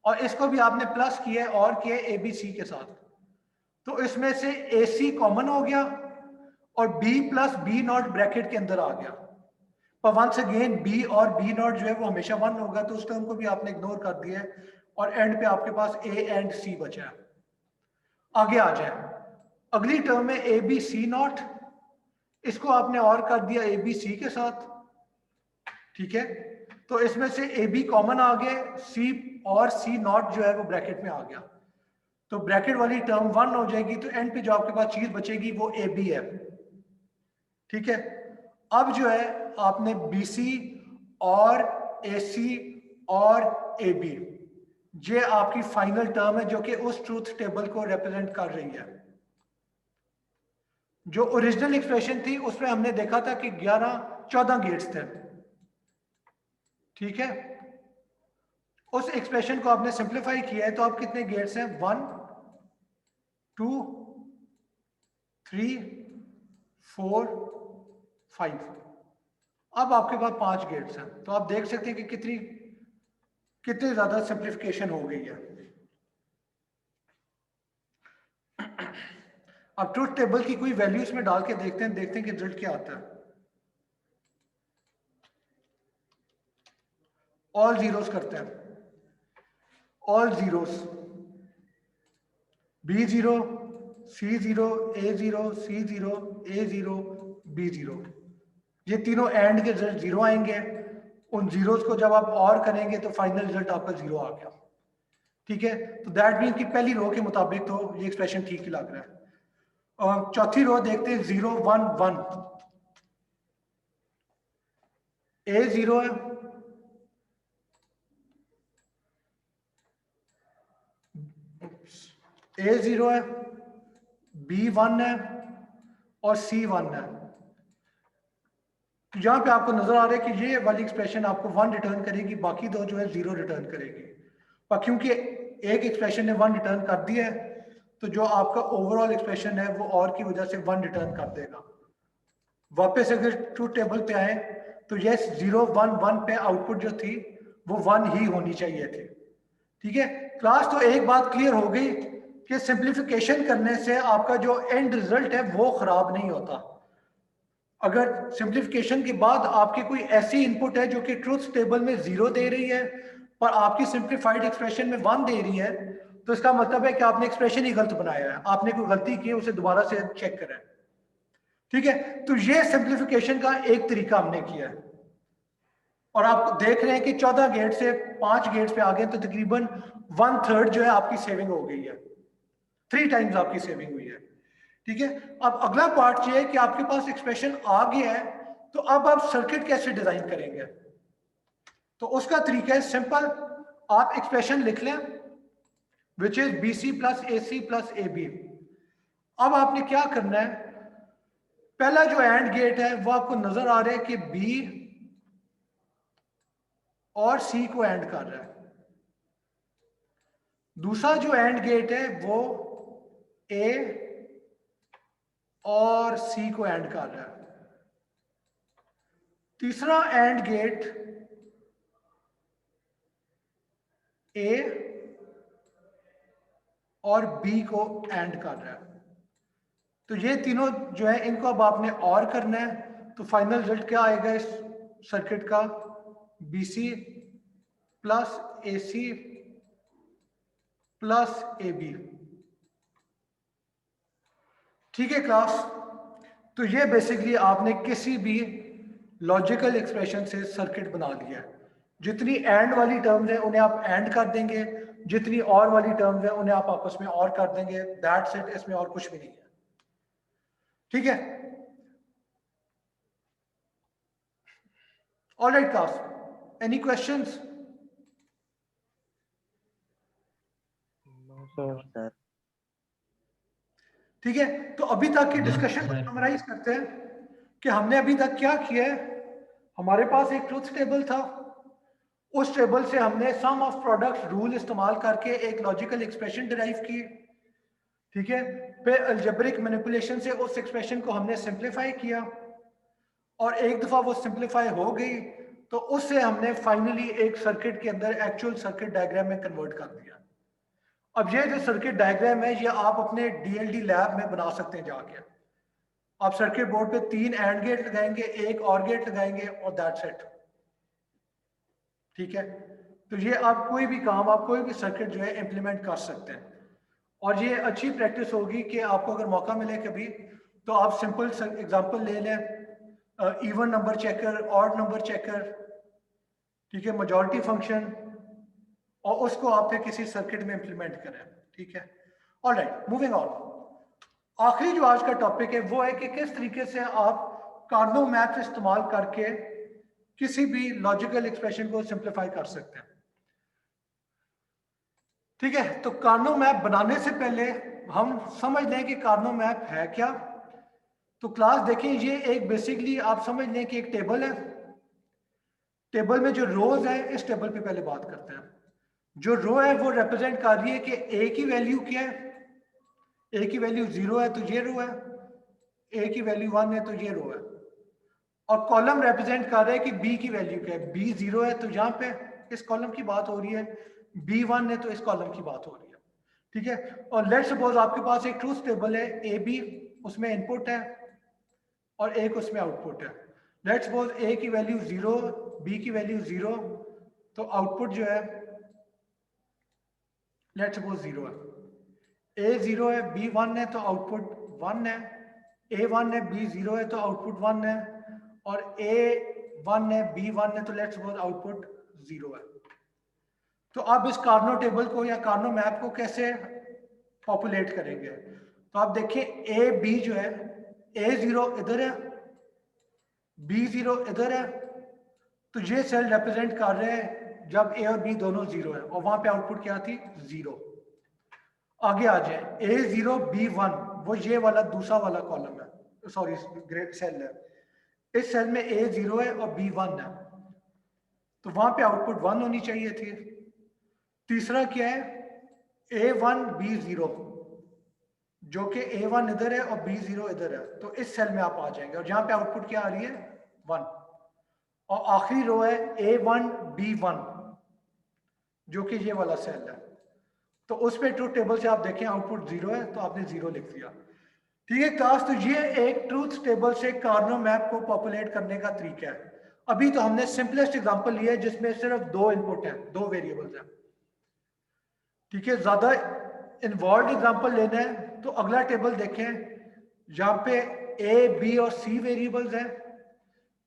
और इसको भी आपने प्लस किया और किया ए बी सी के साथ, तो इसमें से ए सी कॉमन हो गया और B plus B not bracket के अंदर आ गया। पर वंस अगेन बी और बी नॉट जो है वो हमेशा 1 होगा, तो उस टर्म को भी आपने इग्नोर कर दिया है और एंड पे आपके पास ए एंड सी बचा है। आगे आ जाए, अगली टर्म में ए बी सी नॉट, इसको आपने और कर दिया ए बी सी के साथ। ठीक है, तो इसमें से ए बी कॉमन आ गए, सी और सी नॉट जो है वो ब्रैकेट में आ गया, तो ब्रैकेट वाली टर्म 1 हो जाएगी। तो एंड पे जो आपके पास चीज बचेगी वो ए बी है। ठीक है, अब जो है आपने बी सी और ए सी और ए बी, ये आपकी फाइनल टर्म है जो कि उस ट्रूथ टेबल को रिप्रेजेंट कर रही है। जो ओरिजिनल एक्सप्रेशन थी उसमें हमने देखा था कि 14 गेट्स थे। ठीक है, उस एक्सप्रेशन को आपने सिंप्लीफाई किया है तो आप कितने गेट्स हैं 1 2 3 4 5। अब आपके पास 5 गेट्स हैं तो आप देख सकते हैं कि कितनी ज्यादा सिंप्लीफिकेशन हो गई है। अब ट्रुथ टेबल की कोई वैल्यू इसमें डाल के देखते हैं कि रिजल्ट क्या आता है। ऑल जीरोस करते हैं, all zeros B0 C0 A0 C0 A0 B0, ये तीनों एंड के रिजल्ट जीरो आएंगे। उन जीरोस को जब आप और करेंगे तो फाइनल रिजल्ट आपका जीरो आ गया। ठीक है, तो दैट मीन कि पहली रो के मुताबिक तो ये एक्सप्रेशन ठीक ही लग रहा है। और चौथी रो देखते हैं 0 1 1, A0 है, A0 है, B1 है और C1 है। तो यहां पे आपको नजर आ रहा है कि ये वाली एक्सप्रेशन आपको 1 रिटर्न करेगी, बाकी दो जो है 0 रिटर्न करेगी। पर क्योंकि एक एक्सप्रेशन ने 1 रिटर्न कर दिया है तो जो आपका ओवरऑल एक्सप्रेशन है वो और की वजह से 1 रिटर्न कर देगा। वापस अगर ट्रूथ टेबल पे आए तो यस 0 1 1 पे आउटपुट जो थी वो 1 ही होनी चाहिए थी। ठीक है क्लास, तो एक बात क्लियर हो गई कि सिंप्लीफिकेशन करने से आपका जो एंड रिजल्ट है वो खराब नहीं होता। अगर सिंप्लीफिकेशन के बाद आपकी कोई ऐसी इनपुट है जो कि ट्रूथ टेबल में 0 दे रही है पर आपकी सिंप्लीफाइड एक्सप्रेशन में 1 दे रही है तो इसका मतलब है कि आपने एक्सप्रेशन ही गलत बनाया है, आपने कोई गलती की, उसे दोबारा से चेक करें। ठीक है, तो ये सिंप्लीफिकेशन का एक तरीका हमने किया है और आप देख रहे हैं कि 14 गेट से 5 गेट्स पे आ गए तो तकरीबन 1/3 जो है आपकी सेविंग हो गई है, 3 टाइम्स आपकी सेविंग हुई है। ठीक है, अब अगला पार्ट ये है कि आपके पास एक्सप्रेशन आ गया है तो अब आप सर्किट कैसे डिजाइन करेंगे। तो उसका तरीका है सिंपल, आप एक्सप्रेशन लिख लें which is BC plus AC plus AB। अब आपने क्या करना है, पहला जो एंड गेट है वो आपको नजर आ रहा है कि B और C को एंड कर रहा है। दूसरा जो एंड गेट है वो A और C को एंड कर रहा है। तीसरा एंड गेट A और B को एंड कर रहा है। तो ये तीनों जो है इनको अब आपने और करना है तो फाइनल रिजल्ट क्या आएगा इस सर्किट का, BC plus AC plus AB। ठीक है क्लास, तो ये बेसिकली आपने किसी भी लॉजिकल एक्सप्रेशन से सर्किट बना लिया है। जितनी एंड वाली टर्म्स है उन्हें आप एंड कर देंगे, जितनी और वाली टर्म्स है उन्हें आप आपस में और कर देंगे, दैट्स इट, इसमें और कुछ भी नहीं है। ठीक है, alright class, any questions?
Sir
ठीक है, तो अभी तक की डिस्कशन को समराइज करते हैं कि हमने अभी तक क्या किया है। हमारे पास एक ट्रुथ टेबल था, उस टेबल से हमने सम ऑफ प्रोडक्ट्स रूल इस्तेमाल करके एक लॉजिकल एक्सप्रेशन डिराइव की। ठीक है, फिर अलजेब्रिक मैनिपुलेशन से उस एक्सप्रेशन को हमने सिंप्लीफाई किया और एक दफा वो सिंप्लीफाई हो गई तो उससे हमने फाइनली एक सर्किट के अंदर एक्चुअल सर्किट डायग्राम में कन्वर्ट कर दिया। अब ये जो सर्किट डायग्राम है ये आप अपने DLD लैब में बना सकते हैं जाके। आप सर्किट बोर्ड पे 3 एंड गेट लगाएंगे, एक और गेट लगाएंगे और दैट्स इट। ठीक है, तो ये आप कोई भी काम, आप कोई भी सर्किट जो है इंप्लीमेंट कर सकते हैं और ये अच्छी प्रैक्टिस होगी कि आपको अगर मौका मिले कभी तो आप सिंपल एग्जांपल ले लें, even number checker, odd number checker, ठीक है, मेजॉरिटी फंक्शन, और उसको आप फिर किसी सर्किट में इंप्लीमेंट करें। ठीक है, ऑलराइट, मूविंग ऑन। आखिरी जो आज का टॉपिक है वो है कि किस तरीके से आप कार्नो मैथ इस्तेमाल करके किसी भी लॉजिकल एक्सप्रेशन को सिंप्लीफाई कर सकते हैं। ठीक है, तो कार्नो मैप बनाने से पहले हम समझ लें कि कार्नो मैप है क्या। तो क्लास देखें, ये एक बेसिकली आप समझ लें कि एक टेबल है, टेबल में जो रोज है इस टेबल पे पहले बात करते हैं। जो रो है वो रिप्रेजेंट कर रही है कि ए की वैल्यू क्या है, ए की वैल्यू 0 है तो ये रो है, ए की वैल्यू 1 है तो ये रो है, और कॉलम रिप्रेजेंट कर रहा है कि बी की वैल्यू क्या है, बी 0 है तो यहाँ पे इस कॉलम की बात हो रही है, बी 1 है तो इस कॉलम की बात हो रही है। ठीक है, और लेट्स सपोज आपके पास एक ट्रूथ टेबल है ए बी, उसमें इनपुट है और एक उसमें आउटपुट है। लेट्स सपोज ए की वैल्यू 0, बी की वैल्यू 0, तो आउटपुट जो है लेट्स सपोज 0 है, ए 0 है बी 1 है तो आउटपुट 1 है, ए 1 है बी 0 है तो आउटपुट 1 है, और ए 1 है बी 1 है तो लेट्स सपोज आउटपुट 0 है। तो अब इस कार्नो टेबल को या कार्नो मैप को कैसे पॉपुलेट करेंगे? तो आप देखिए ए बी जो है, ए 0 इधर है, बी 0 इधर है, तो ये सेल रिप्रेजेंट कर रहे हैं जब ए और बी दोनों 0 है, और वहां पे आउटपुट क्या थी 0। आगे आ जाए ए 0 बी 1, वो ये वाला दूसरा वाला कॉलम है, सॉरी ग्रेट सेल है, इस सेल में ए 0 है और बी 1 है, तो वहां पे आउटपुट 1 होनी चाहिए थी। तीसरा क्या है, A1 B0, जो कि A1 इधर है और B0 इधर है, तो इस सेल में आप आ जाएंगे और जहां पे आउटपुट क्या आ रही है 1। और आखिरी रो है A1 B1, जो कि ये वाला सेल है, तो उस पे ट्रूथ टेबल से आप देखें आउटपुट 0 है तो आपने 0 लिख दिया। ठीक है क्लास, तो ये एक ट्रूथ टेबल से कार्नो मैप को पॉपुलेट करने का तरीका है। अभी तो हमने सिंपलेस्ट एग्जांपल लिया है जिसमें सिर्फ 2 इनपुट है, 2 वेरिएबल्स हैं। ठीक है, ज्यादा इन्वॉल्व एग्जांपल लेना है तो अगला टेबल देखें, जहां पे ए बी और सी वेरिएबल्स हैं।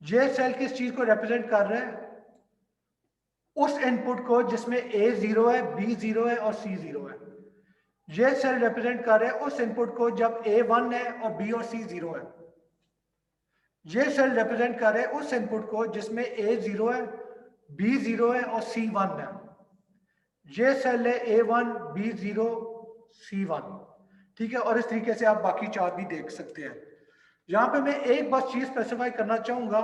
ये सेल किस चीज को रिप्रेजेंट कर रहा है, उस इनपुट को जिसमें ए 0 है बी 0 है और सी 0 है। ये सेल रिप्रेजेंट कर रहा है उस इनपुट को जब ए 1 है और बी और सी 0 है। ये सेल रिप्रेजेंट कर रहा है उस इनपुट को जिसमें ए 0 है बी 0 है और सी 1 है। ये सेल है A1 B0 C1। ठीक है, और इस तरीके से आप बाकी चार भी देख सकते हैं। यहां पे मैं एक बस चीज स्पेसिफाई करना चाहूंगा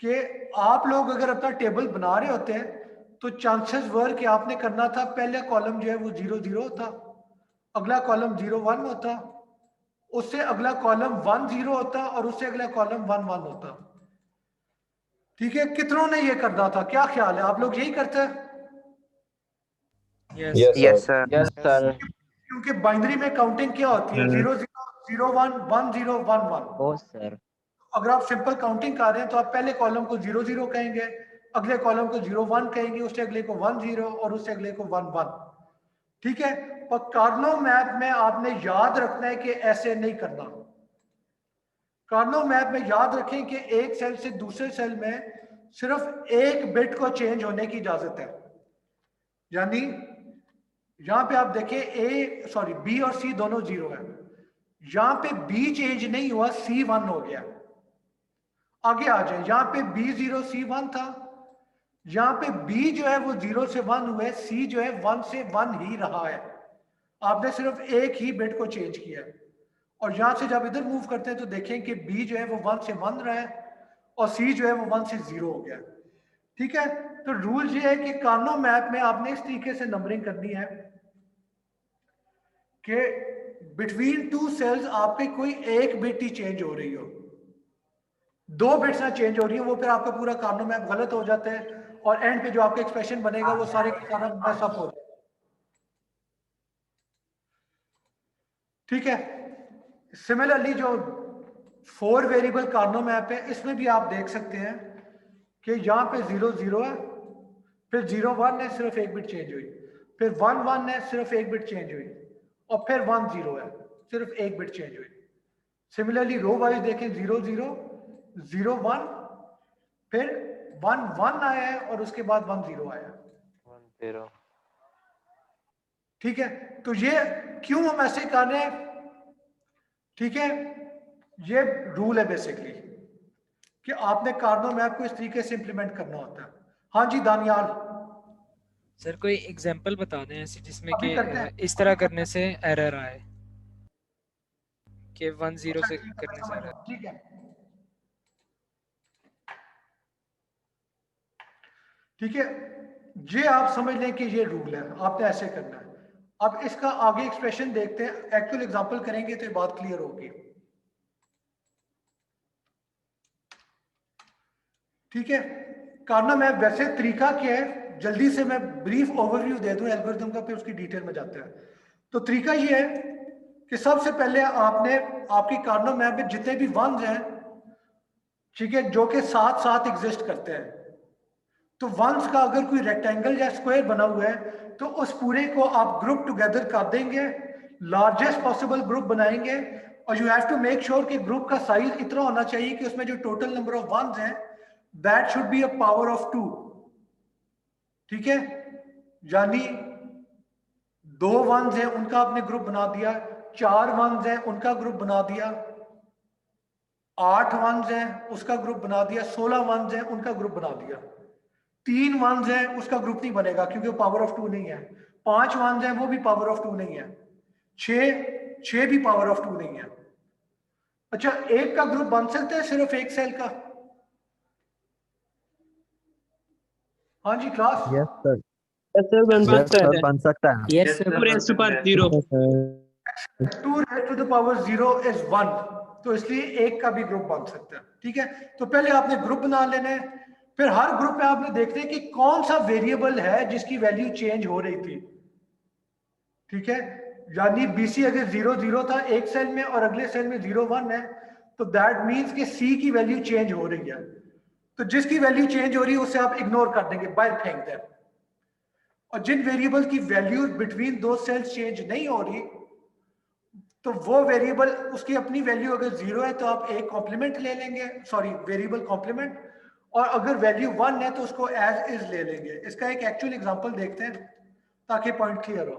कि आप लोग अगर अपना टेबल बना रहे होते हैं तो चांसेस वर कि आपने करना था पहले कॉलम जो है वो 0 0 होता, अगला कॉलम 0 1 होता, उससे अगला कॉलम 1 0 होता और उससे अगला कॉलम 1 1 होता। ठीक है, कितनों ने ये करना था, क्या ख्याल है, आप लोग यही करते हैं?
Yes.
Yes, sir.
Yes, sir.
क्योंकि बाइनरी में काउंटिंग क्या होती है, 0 0 0 1 1 0 1 1।
Oh, sir.
अगर आप सिंपल काउंटिंग कर रहे हैं तो आप पहले कॉलम को 0 0 कहेंगे, अगले कॉलम को 0 1 कहेंगे, उससे अगले को 1 0 और उससे अगले को 1 1। ठीक है, पर कार्नो मैप में आपने याद रखना है कि ऐसे नहीं करना। कार्नो मैप में याद रखें कि एक सेल से दूसरे सेल में सिर्फ एक बिट को चेंज होने की इजाजत है। यानी यहां पे आप देखें ए सॉरी बी और सी दोनों 0 है, यहां पे बी चेंज नहीं हुआ, सी 1 हो गया। आगे आ जाए, यहां पे बी 0 सी 1 था, यहां पे बी जो है वो 0 से 1 हुआ है, सी जो है 1 से 1 ही रहा है, आपने सिर्फ एक ही बिट को चेंज किया है। और यहां से जब इधर मूव करते हैं तो देखें कि बी जो है वो 1 से 1 रहा है और सी जो है वो 1 से 0 हो गया। ठीक है, तो रूल ये है कि कार्नो मैप में आपने इस तरीके से नंबरिंग करनी है कि बिटवीन टू सेल्स आपके कोई एक बिट ही चेंज हो रही हो, 2 बिट्स ना चेंज हो रही है, वो फिर आपका पूरा कार्नो मैप गलत हो जाता है और एंड पे जो आपका एक्सप्रेशन बनेगा वो सारे का सारा मैस अप हो जाएगा। ठीक है, सिमिलरली जो 4 वेरिएबल कार्नो मैप है इसमें भी आप देख सकते हैं कि यहाँ पे 0 0 है, फिर 0 1 है सिर्फ एक बिट चेंज हुई, फिर 1 1 है सिर्फ एक बिट चेंज हुई, और फिर 1 0 है सिर्फ एक बिट चेंज हुई। सिमिलरली रो वाइज देखें 0 0 0 1, फिर 1 1 आया है और उसके बाद 1 0 आया है।
1 0।
ठीक है, तो ये क्यों हम ऐसे कर रहे हैं? ठीक है, ये रूल है बेसिकली कि आपने कार्नो मैप को इस तरीके से इंप्लीमेंट करना होता है। हाँ जी दानियाल,
सर कोई एग्जांपल बता दें ऐसी जिसमें
अभी
कि
करते हैं।
इस तरह करने से एरर आए कि 1 0 से करने से एरर।
ठीक है, ठीक है, ये आप समझ लें कि ये रूल है, आपने ऐसे करना है। अब इसका आगे एक्सप्रेशन देखते हैं, एक्चुअल एग्जांपल करेंगे तो ये बात क्लियर होगी। ठीक है, कार्नो मैप वैसे तरीका क्या है, जल्दी से मैं ब्रीफ ओवरव्यू दे दूं एल्गोरिथम का, फिर उसकी डिटेल में जाते हैं। तो तरीका ये है कि सबसे पहले आपने आपकी कार्नो मैप में जितने भी वंस हैं, ठीक है, जो कि साथ साथ एग्जिस्ट करते हैं, तो वंस का अगर कोई रेक्टेंगल या स्क्वायर बना हुआ है तो उस पूरे को आप ग्रुप टुगेदर कर देंगे, लार्जेस्ट पॉसिबल ग्रुप बनाएंगे, और you have to make sure कि ग्रुप का साइज इतना होना चाहिए कि उसमें जो टोटल नंबर ऑफ वंस हैं that should be a power of 2। ठीक है, यानी 2 वंस हैं उनका आपने ग्रुप बना दिया, 4 वंस हैं उनका ग्रुप बना दिया, 8 वंस हैं उसका ग्रुप बना दिया, 16 वंस हैं उनका ग्रुप बना दिया। 3 वंस है उसका ग्रुप नहीं बनेगा क्योंकि वो पावर ऑफ 2 नहीं है। 5 वंस है वो भी पावर ऑफ 2 नहीं है। 6 भी पावर ऑफ 2 नहीं है। अच्छा, एक का ग्रुप बन सकता है सिर्फ एक सेल का? हाँ जी क्लास।
यस सर,
सर बन
यस
सकता
सर
है।
बन सकता है।
Yes sir, 2 raised to power 0।
2 raised to the power 0 is 1, तो इसलिए एक का भी ग्रुप बन सकता है। ठीक है, तो पहले आपने ग्रुप बना लेने, फिर हर ग्रुप में आपने देखना है कि कौन सा वेरिएबल है जिसकी वैल्यू चेंज हो रही थी। ठीक है, यानी BC अगर 0 0 था एक सेल में और अगले सेल में 0 1 है, तो दैट मीन्स कि C की वैल्यू चेंज हो रही है। तो जिसकी वैल्यू चेंज हो रही है उसे आप इग्नोर कर देंगे, बाहर फेंक दें। और जिन वेरिएबल की वैल्यू बिटवीन दो सेल्स चेंज नहीं हो रही, तो वो वेरिएबल उसकी अपनी वैल्यू अगर 0 है तो आप एक कॉम्प्लीमेंट ले लेंगे, सॉरी वेरिएबल कॉम्प्लीमेंट, और अगर वैल्यू 1 है तो उसको एज इज ले लेंगे। इसका एक एक्चुअल एग्जांपल देखते हैं ताकि पॉइंट क्लियर हो।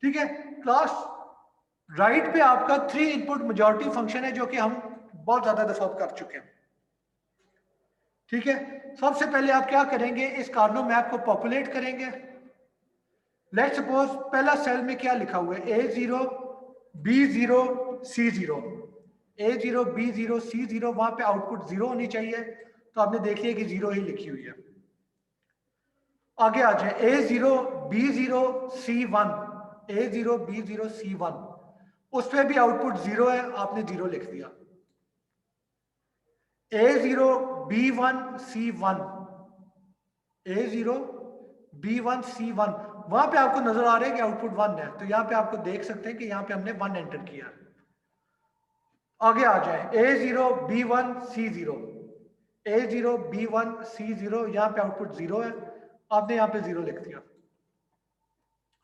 ठीक है क्लास, राइट पे आपका 3 इनपुट मेजॉरिटी फंक्शन है जो कि हम बहुत ज्यादा दफा कर चुके हैं। ठीक है, सबसे पहले आप क्या करेंगे, इस कार्नो मैप को पॉपुलेट करेंगे। लेट्स सपोज पहला सेल में क्या लिखा हुआ है, A0 B0 C0, A0 B0 C0, वहां पे आउटपुट 0 होनी चाहिए, तो आपने देख लिया कि 0 ही लिखी हुई है। आगे आ जाए, A0 B0 C1, A0 B0 C1, उस पर भी आउटपुट 0 है, आपने 0 लिख दिया। A0 B1 C1, A0 B1 C1, वहां पे आपको नजर आ रहा है कि आउटपुट 1 है, तो यहां पे आपको देख सकते हैं कि यहां पे हमने 1 एंटर किया। आगे आ जाए, A0 B1 C0, A0 B1 C0, यहां पे आउटपुट 0 है, आपने यहां पे 0 लिख दिया।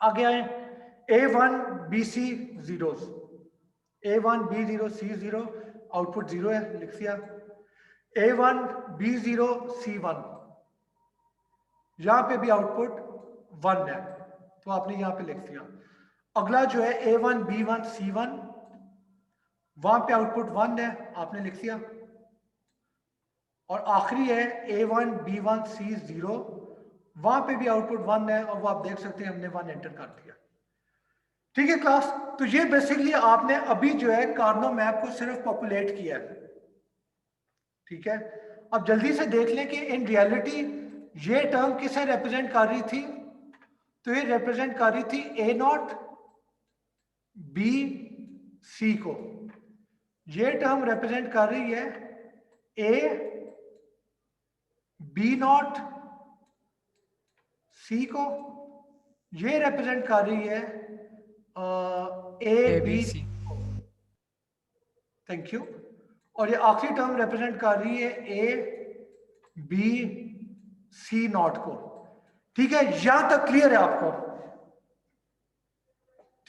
आगे आए, A1 BC zeros, A1 B0 C0, output 0 है, लिख दिया। A1 B0 C1, यहां पे भी आउटपुट 1 है, तो आपने यहां पे लिख दिया। अगला जो है A1 B1 C1, वहां पे आउटपुट 1 है, आपने लिख दिया। और आखिरी है A1 B1 C0, वहां पे भी आउटपुट 1 है, और वो आप देख सकते हैं हमने 1 एंटर कर दिया। ठीक है क्लास, तो ये बेसिकली आपने अभी जो है कार्नो मैप को सिर्फ पॉपुलेट किया है। ठीक है, अब जल्दी से देख लें कि इन रियलिटी ये टर्म किसे रिप्रेजेंट कर रही थी, तो ये रिप्रेजेंट कर रही थी A0 B C को, ये टर्म रिप्रेजेंट कर रही है A B0 C को, ये रिप्रेजेंट कर रही है A B C, thank you, और ये आखिरी टर्म रिप्रेजेंट कर रही है A B C नॉट को। ठीक है, यहां तक क्लियर है आपको?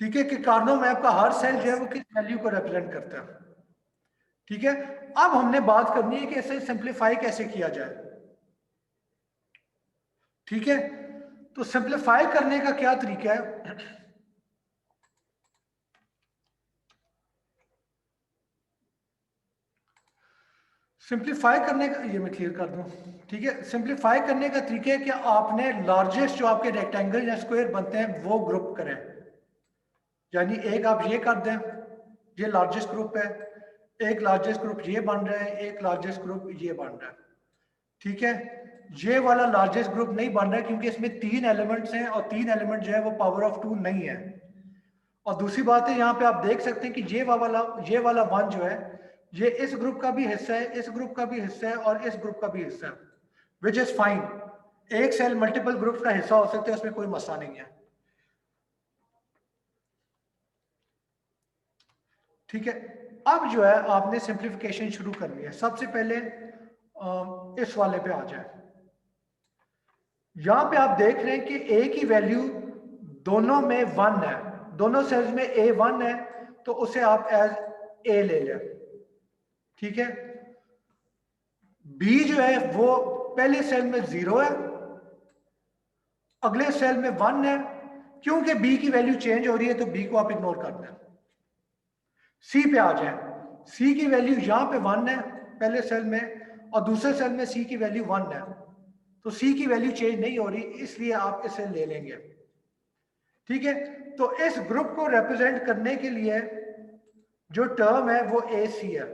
ठीक है, कि कार्नो मैप का हर सेल जो है वो किस वैल्यू को रिप्रेजेंट करता है। ठीक है, अब हमने बात करनी है कि इसे सिंप्लीफाई कैसे किया जाए। ठीक है, तो सिंप्लीफाई करने का क्या तरीका है, सिंप्लीफाई करने का, ये मैं क्लियर कर दूं। ठीक है, सिंप्लीफाई करने का तरीका है कि आपने लार्जेस्ट जो आपके रेक्टेंगल या स्क्वायर बनते हैं वो ग्रुप करें, यानी एक आप ये कर दें, ये लार्जेस्ट ग्रुप है, एक लार्जेस्ट ग्रुप ये बन रहा है, एक लार्जेस्ट ग्रुप ये बन रहा है। ठीक है, ये वाला लार्जेस्ट ग्रुप नहीं बन रहा है क्योंकि इसमें 3 एलिमेंट्स हैं और 3 एलिमेंट जो है वो पावर ऑफ 2 नहीं है। और दूसरी बात है, यहाँ पे आप देख सकते हैं कि ये वाला 1 जो है ये इस ग्रुप का भी हिस्सा है, इस ग्रुप का भी हिस्सा है और इस ग्रुप का भी हिस्सा है, विच इज फाइन। एक सेल मल्टीपल ग्रुप का हिस्सा हो सकता है, उसमें कोई मसला नहीं है। ठीक है, अब जो है आपने सिंप्लीफिकेशन शुरू करनी है। सबसे पहले इस वाले पे आ जाए। यहां पे आप देख रहे हैं कि ए की वैल्यू दोनों में 1 है, दोनों सेल्स में ए 1 है, तो उसे आप एज ए ले लें। ठीक है, बी जो है वो पहले सेल में 0 है, अगले सेल में 1 है। क्योंकि बी की वैल्यू चेंज हो रही है तो बी को आप इग्नोर कर दें। सी पे आ जाए, सी की वैल्यू यहां पे 1 है पहले सेल में और दूसरे सेल में सी की वैल्यू 1 है, तो सी की वैल्यू चेंज नहीं हो रही, इसलिए आप इसे ले लेंगे। ठीक है, तो इस ग्रुप को रिप्रेजेंट करने के लिए जो टर्म है वो ए सी है।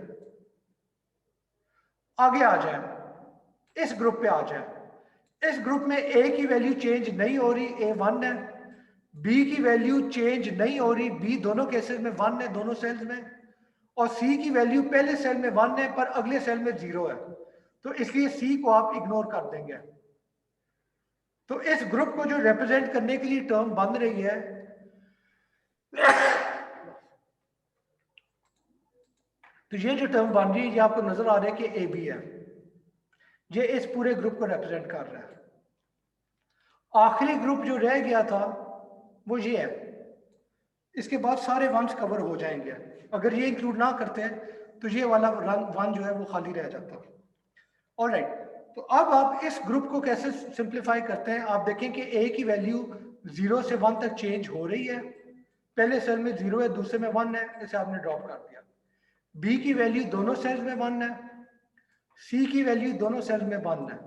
आगे आ जाए, इस ग्रुप पे आ जाए। इस ग्रुप में ए की वैल्यू चेंज नहीं हो रही, ए 1 है। बी की वैल्यू चेंज नहीं हो रही, बी दोनों केसेस में 1 है, दोनों सेल्स में। और सी की वैल्यू पहले सेल में 1 है पर अगले सेल में 0 है, तो इसलिए सी को आप इग्नोर कर देंगे। तो इस ग्रुप को जो रिप्रेजेंट करने के लिए टर्म बन रही है तो ये जो टर्म बन रही है ये आपको नजर आ रहा है कि ए बी है, ये इस पूरे ग्रुप को रिप्रेजेंट कर रहा है। आखिरी ग्रुप जो रह गया था वो ये है, इसके बाद सारे वंस कवर हो जाएंगे। अगर ये इंक्लूड ना करते तो ये वाला वन जो है वो खाली रह जाता। ऑलराइट, तो अब आप इस ग्रुप को कैसे सिंप्लीफाई करते हैं। आप देखें कि ए की वैल्यू 0 से 1 तक चेंज हो रही है, पहले सेल में 0 है, दूसरे में 1 है, इसे आपने ड्रॉप कर दिया। बी की वैल्यू दोनों सेल्स में 1 है, सी की वैल्यू दोनों सेल्स में 1 है,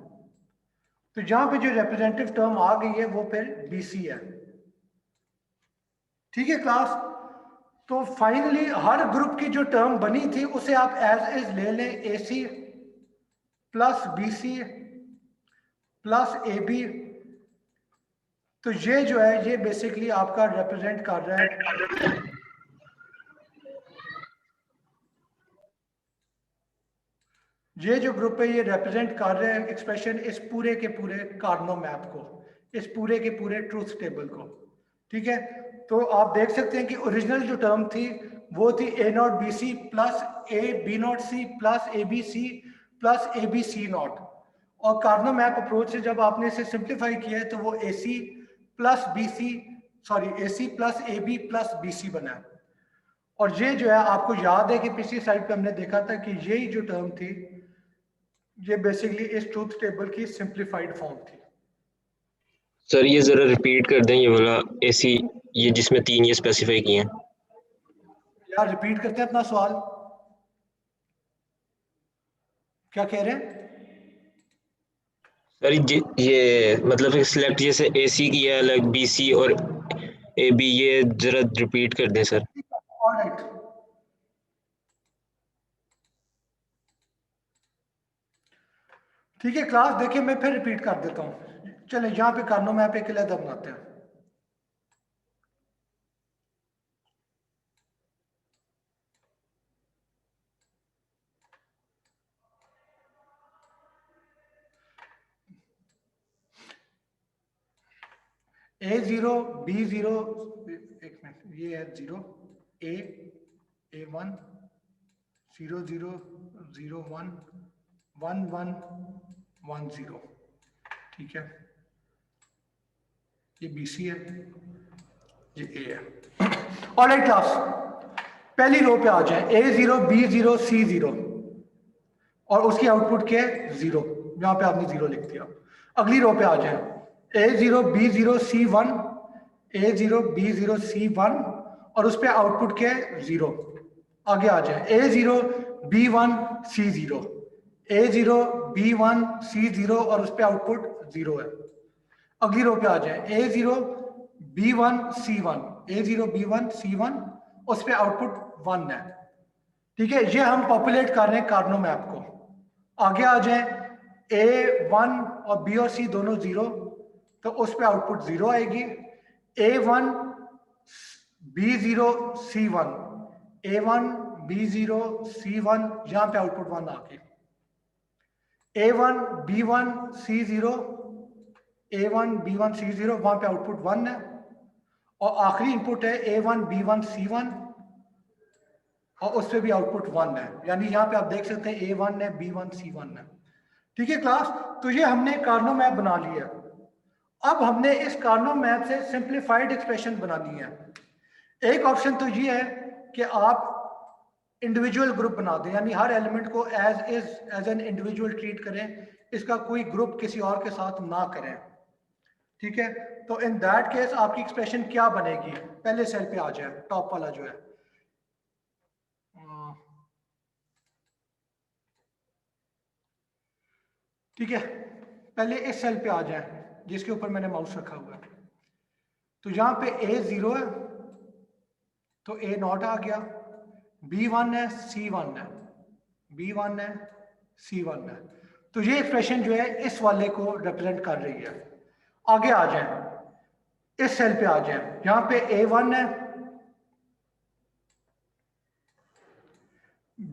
तो जहां पे जो रिप्रेजेंटेटिव टर्म आ गई है वो फिर बीसी है। ठीक है क्लास, तो फाइनली हर ग्रुप की जो टर्म बनी थी उसे आप एज इज ले लें, A C plus B C plus A B. तो ये जो है ये बेसिकली आपका रिप्रेजेंट कर रहा है ये जो ग्रुप है ये रिप्रेजेंट कर रहे हैं एक्सप्रेशन इस पूरे के पूरे कार्नो मैप को, इस पूरे के पूरे ट्रूथ टेबल को। ठीक है, तो आप देख सकते हैं कि ओरिजिनल जो टर्म थी वो थी A not B C plus A B not C plus A B C plus A B C not. और कार्नो मैप अप्रोच से जब आपने इसे सिंप्लीफाई किया है तो वो A C plus B C A C plus A B plus B C बना है। और ये जो है आपको याद है कि पिछली साइड पे हमने देखा था कि यही जो टर्म थी ये बेसिकली इस ट्रूथ टेबल की सिंप्लीफाइड फॉर्म थी।
सर ये जरा रिपीट कर दें, ये वाला एसी, ये जिसमें 3 ये स्पेसिफाई किए हैं।
यार रिपीट करते हैं अपना सवाल, क्या कह रहे हैं?
सर ये मतलब सिलेक्ट जैसे एसी किया अलग, बीसी और ए बी, ये जरा रिपीट कर दें सर।
ऑलराइट, ठीक है क्लास, देखिए मैं फिर रिपीट कर देता हूं। चले यहां पे कार्नो मैप एक अलग बनाते हैं। A0 B0, एक मिनट, ये है 0 A1 0 0 0 1 1 1 1 0। ठीक है, ये BC है, ये A है। ऑलराइट क्लास, पहली रो पे आ जाए, A0 B0 C0 और उसकी आउटपुट क्या है 0, यहां पे आपने 0 लिख दिया। अगली रो पे आ जाए, A0 B0 C1 A0 B0 C1 और उस पे आउटपुट क्या है 0। आगे आ जाए A0 B1 C0 A0 B1 C0 और उस पे आउटपुट 0 है। अगली रो पे आ जाए A0 B1 C1 A0 B1 C1 उस पे आउटपुट 1 है। ठीक है, ये हम पॉपुलेट कर रहे हैं कार्नो मैप को। आगे आ जाए A1 और B और C दोनों 0, तो उस पर आउटपुट 0 आएगी। A1 B0 C1, A1 B0 C1, यहाँ पे आउटपुट 1 आ गई। A1 B1 C0, A1 B1 C0, वहां पे आउटपुट 1 है। और आखिरी इनपुट है A1 B1 C1, और उस पर भी आउटपुट 1 है। यानी यहाँ पे आप देख सकते हैं A1 है, B1 C1 है। ठीक है क्लास, तो ये हमने कार्नो मैप बना लिया। अब हमने इस कार्नो मैप से सिंप्लीफाइड एक्सप्रेशन बनानी है। एक ऑप्शन तो ये है कि आप इंडिविजुअल ग्रुप बना दें, यानी हर एलिमेंट को एज एन इंडिविजुअल ट्रीट करें, इसका कोई ग्रुप किसी और के साथ ना करें। ठीक है, तो इन दैट केस आपकी एक्सप्रेशन क्या बनेगी? पहले सेल पे आ जाए, टॉप वाला जो है, ठीक है, पहले इस सेल पे आ जाए जिसके ऊपर मैंने माउस रखा हुआ है। तो यहां पे A0 है, तो A0 आ गया। B1 है, C1 है, B1 है, C1 है। तो ये एक्सप्रेशन जो है इस वाले को रिप्रेजेंट कर रही है। आगे आ जाए, इस सेल पे आ जाए, यहां पे A1 है,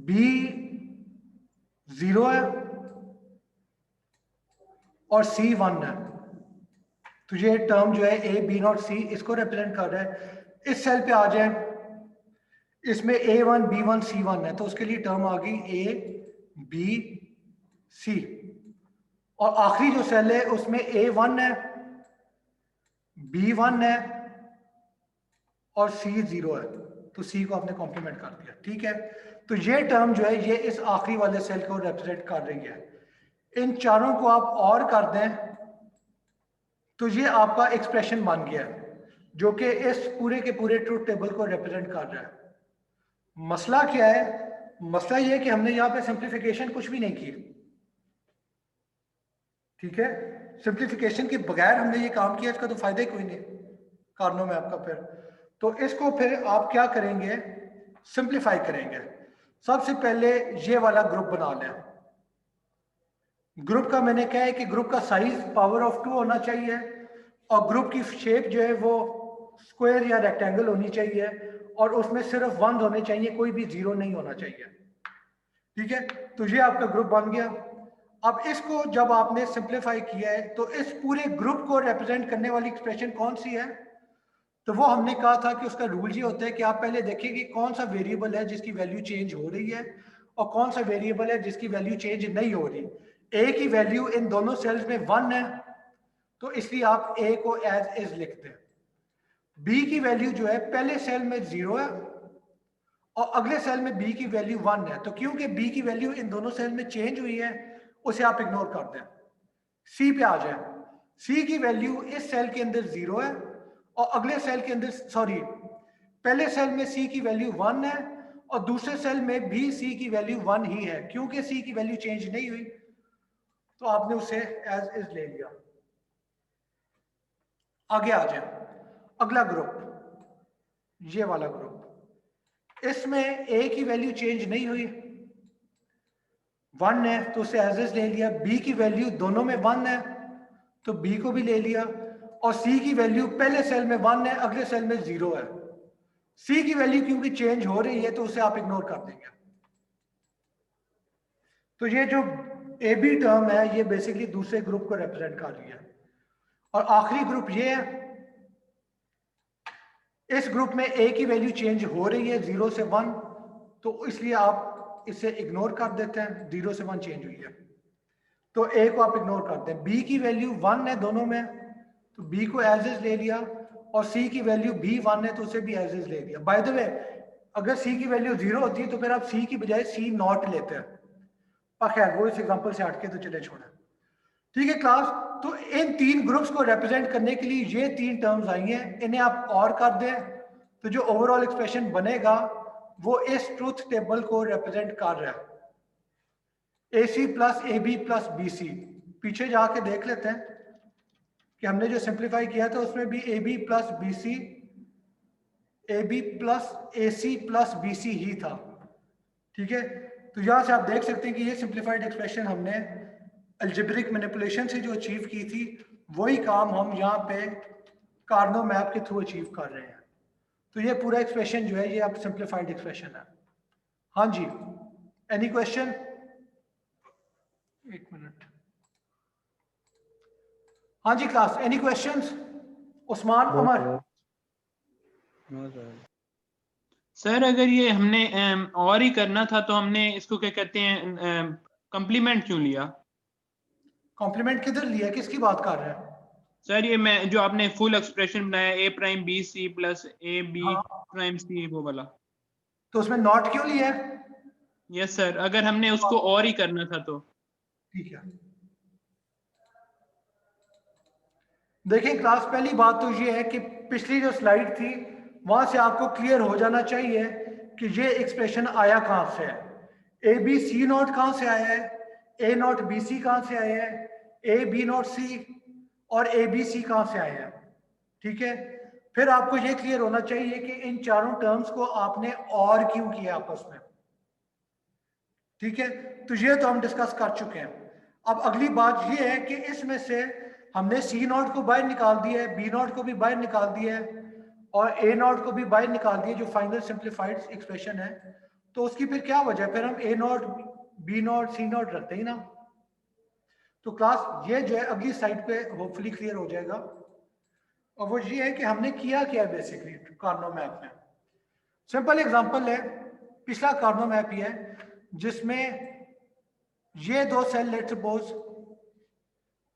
B0 है और C1 है। तो ये टर्म जो है A B नॉट C इसको रिप्रेजेंट कर रहा है। इस सेल पे आ जाए, इसमें A1 B1 C1 है, तो उसके लिए टर्म आ गई A B C। और आखिरी जो सेल है उसमें A1 है, B1 है और C0 है, तो C को आपने कॉम्प्लीमेंट कर दिया। ठीक है, तो ये टर्म जो है ये इस आखिरी वाले सेल को रिप्रेजेंट कर रही है। इन चारों को आप और कर दें तो ये आपका एक्सप्रेशन बन गया है, जो कि इस पूरे के पूरे ट्रूथ टेबल को रिप्रेजेंट कर रहा है। मसला क्या है? मसला ये है कि हमने यहाँ पे सिंप्लीफिकेशन कुछ भी नहीं की। ठीक है, सिंप्लीफिकेशन के बगैर हमने ये काम किया, इसका तो फायदा ही कोई नहीं कार्नो में आपका। फिर तो इसको फिर आप क्या करेंगे? सिंप्लीफाई करेंगे। सबसे पहले ये वाला ग्रुप बना लें। ग्रुप का मैंने कहा है कि ग्रुप का साइज पावर ऑफ 2 होना चाहिए, और ग्रुप की शेप जो है वो स्क्वायर या रेक्टेंगल होनी चाहिए, और उसमें सिर्फ 1 होने चाहिए, कोई भी 0 नहीं होना चाहिए। ठीक है, तो ये आपका ग्रुप बन गया। अब इसको जब आपने सिंप्लीफाई किया है तो इस पूरे ग्रुप को रिप्रेजेंट करने वाली एक्सप्रेशन कौन सी है? तो वो हमने कहा था कि उसका रूल ये होता है कि आप पहले देखिए कि कौन सा वेरिएबल है जिसकी वैल्यू चेंज हो रही है, और कौन सा वेरिएबल है जिसकी वैल्यू चेंज नहीं हो रही। ए की वैल्यू इन दोनों सेल्स में 1 है, तो इसलिए आप ए को एज इज लिखते हैं। बी की वैल्यू जो है पहले सेल में 0 है और अगले सेल में बी की वैल्यू 1 है, तो क्योंकि बी की वैल्यू इन दोनों सेल में चेंज हुई है उसे आप इग्नोर कर दें। सी पे आ जाए, सी की वैल्यू इस सेल के अंदर 0 है और अगले सेल के अंदर, सॉरी, पहले सेल में सी की वैल्यू 1 है और दूसरे सेल में भी सी की वैल्यू 1 ही है। क्योंकि सी की वैल्यू चेंज नहीं हुई तो आपने उसे एज इज ले लिया। आगे आ जाए, अगला ग्रुप, ये वाला ग्रुप, इसमें ए की वैल्यू चेंज नहीं हुई, 1 है तो उसे एज इज ले लिया। बी की वैल्यू दोनों में 1 है तो बी को भी ले लिया, और सी की वैल्यू पहले सेल में 1 है, अगले सेल में 0 है। सी की वैल्यू क्योंकि चेंज हो रही है तो उसे आप इग्नोर कर देंगे। तो ये जो ए बी टर्म है ये बेसिकली दूसरे ग्रुप को रिप्रेजेंट कर रही है। और आखिरी ग्रुप ये है, इस ग्रुप में ए की वैल्यू चेंज हो रही है 0 से 1, तो इसलिए आप इसे इग्नोर कर देते हैं, 0 से 1 चेंज हुई है तो ए को आप इग्नोर कर दें। बी की वैल्यू 1 है दोनों में, तो बी को एज इज ले लिया, और सी की वैल्यू भी 1 है तो उसे भी एज इज ले लिया। बाय द वे, अगर सी की वैल्यू 0 होती है तो फिर आप सी की बजाय सी नॉट लेते हैं, पर खैर वो इस एग्जांपल से हटके तो चले छोड़ा। ठीक है क्लास, तो इन 3 ग्रुप्स को रिप्रेजेंट करने के लिए ये 3 टर्म्स आई हैं, इन्हें आप और कर दें तो जो ओवरऑल एक्सप्रेशन बनेगा वो इस ट्रूथ टेबल को रिप्रेजेंट कर रहा है, AC plus AB plus BC। पीछे जाके देख लेते हैं कि हमने जो सिंप्लीफाई किया था उसमें भी AB plus BC, AB plus AC plus BC ही था। ठीक है, तो यहां से आप देख सकते हैं कि ये सिंप्लीफाइड एक्सप्रेशन हमने अलजेब्रिक मैनिपुलेशन से जो अचीव की थी वही काम हम यहाँ पे कार्नो मैप के थ्रू अचीव कर रहे हैं। तो ये पूरा एक्सप्रेशन जो है ये अब सिंप्लीफाइड एक्सप्रेशन है। हाँ जी, एनी क्वेश्चन? एक मिनट। हाँ जी class, any questions? Usman, Umar?
Sir अगर ये हमने और ही करना था तो हमने इसको क्या कहते हैं कंप्लीमेंट क्यों लिया?
कॉम्प्लीमेंट किधर लिया, किसकी बात कर रहे हैं?
सर ये मैं जो आपने फुल एक्सप्रेशन बनाया A prime B C plus A B
हाँ।
प्राइम सी वो वाला।
तो उसमें नॉट क्यों लिया है?
यस सर, अगर हमने उसको और ही करना था तो।
ठीक है, देखिए क्लास, पहली बात तो ये है कि पिछली जो स्लाइड थी वहां से आपको क्लियर हो जाना चाहिए कि ये एक्सप्रेशन आया कहां से है। ए बी सी नॉट कहां से आया है, ए नॉट बी सी कहां से आया है, ए बी नॉट सी और ए बी सी कहां से आया है। ठीक है, फिर आपको ये क्लियर होना चाहिए कि इन चारों टर्म्स को आपने और क्यों किया आपस में। ठीक है, तो ये तो हम डिस्कस कर चुके हैं। अब अगली बात ये है कि इसमें से हमने सी नॉट को बाहर निकाल दिया है, बी नॉट को भी बाहर निकाल दिया है और ए नॉट को भी बाहर निकाल दिया, जो फाइनल सिंप्लीफाइड एक्सप्रेशन है। तो उसकी फिर क्या वजह है, फिर हम A not B not C not रखते ही ना। तो क्लास ये जो है अगली साइड पे होपफुली क्लियर हो जाएगा। और वो ये है कि हमने किया क्या है बेसिकली कार्नो मैप में। सिंपल एग्जांपल है, पिछला कार्नो मैप ये है जिसमें ये दो सेल लेट्स सपोज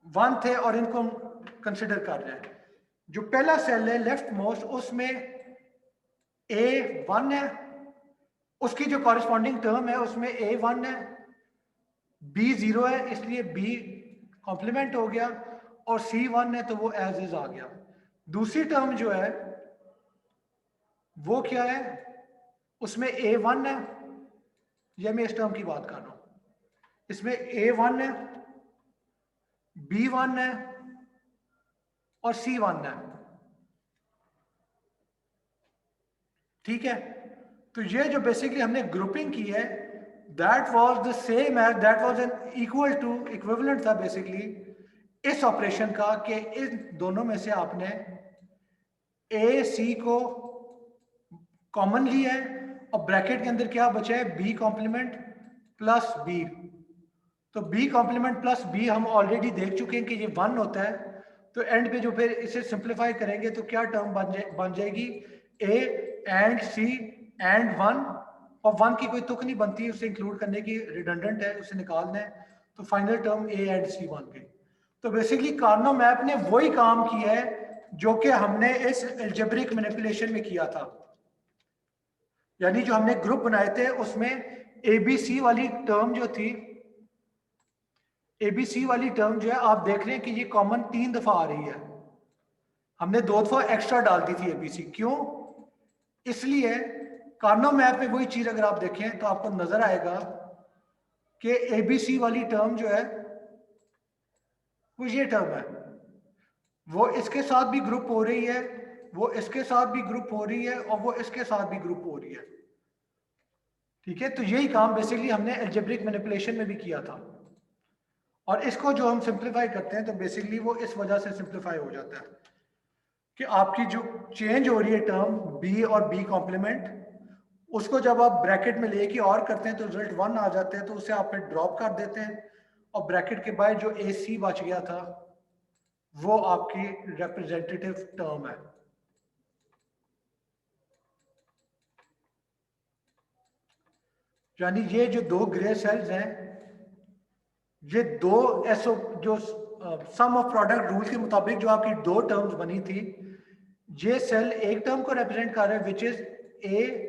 1 थे और इनको हम कंसिडर कर रहे हैं। जो पहला सेल है लेफ्ट मोस्ट, उसमें A1 है, उसकी जो कॉरेस्पॉन्डिंग टर्म है उसमें A1 है, B0 है इसलिए B कॉम्प्लीमेंट हो गया और C1 है तो वो एज इज आ गया। दूसरी टर्म जो है वो क्या है, उसमें A1 है, ये मैं इस टर्म की बात कर रहा हूं, इसमें A1 है, B1 है और C1 है। ठीक है, तो ये जो बेसिकली हमने ग्रुपिंग की है that was the same as, that was an equal to, equivalent था बेसिकली इस ऑपरेशन का कि इन दोनों में से आपने ए सी को कॉमन लिया है और ब्रैकेट के अंदर क्या बचा है, बी कॉम्प्लीमेंट प्लस बी। तो बी कॉम्प्लीमेंट प्लस बी हम ऑलरेडी देख चुके हैं कि ये 1 होता है। तो एंड पे जो फिर इसे सिंप्लीफाई करेंगे तो क्या टर्म बन जाएगी, ए एंड सी एंड 1, और 1 की कोई तुक नहीं बनती, उसे इंक्लूड करने की, रिडंडेंट है, उसे निकालना है। तो फाइनल टर्म ए एंड सी बन गई। तो बेसिकली कार्नो मैप ने वही काम किया है जो कि हमने इस अलजेब्रिक मैनिपुलेशन में किया था। यानी जो हमने ग्रुप बनाए थे उसमें एबीसी वाली टर्म जो थी, एबीसी वाली टर्म जो है आप देख रहे हैं कि ये कॉमन 3 दफा आ रही है। हमने 2 दफा एक्स्ट्रा डाल दी थी एबीसी, क्यों? इसलिए कार्नो मैप में वही चीज अगर आप देखें तो आपको नजर आएगा कि एबीसी वाली टर्म जो है वो ये टर्म है, वो इसके साथ भी ग्रुप हो रही है, वो इसके साथ भी ग्रुप हो रही है और वो इसके साथ भी ग्रुप हो रही है। ठीक है, तो यही काम बेसिकली हमने अलजेब्रिक मैनिपुलेशन में भी किया था। और इसको जो हम सिंप्लीफाई करते हैं तो बेसिकली वो इस वजह से सिंप्लीफाई हो जाता है कि आपकी जो चेंज हो रही है टर्म बी और बी कॉम्प्लीमेंट, उसको जब आप ब्रैकेट में लेके और करते हैं तो रिजल्ट 1 आ जाते हैं, तो उसे आप फिर ड्रॉप कर देते हैं और ब्रैकेट के बाद जो ए सी बच गया था वो आपकी रिप्रेजेंटेटिव टर्म है। यानी ये जो 2 ग्रे सेल्स हैं, ये 2 एसओ जो सम ऑफ प्रोडक्ट रूल के मुताबिक जो आपकी 2 टर्म्स बनी थी, ये सेल एक टर्म को रिप्रेजेंट कर रहा है which is A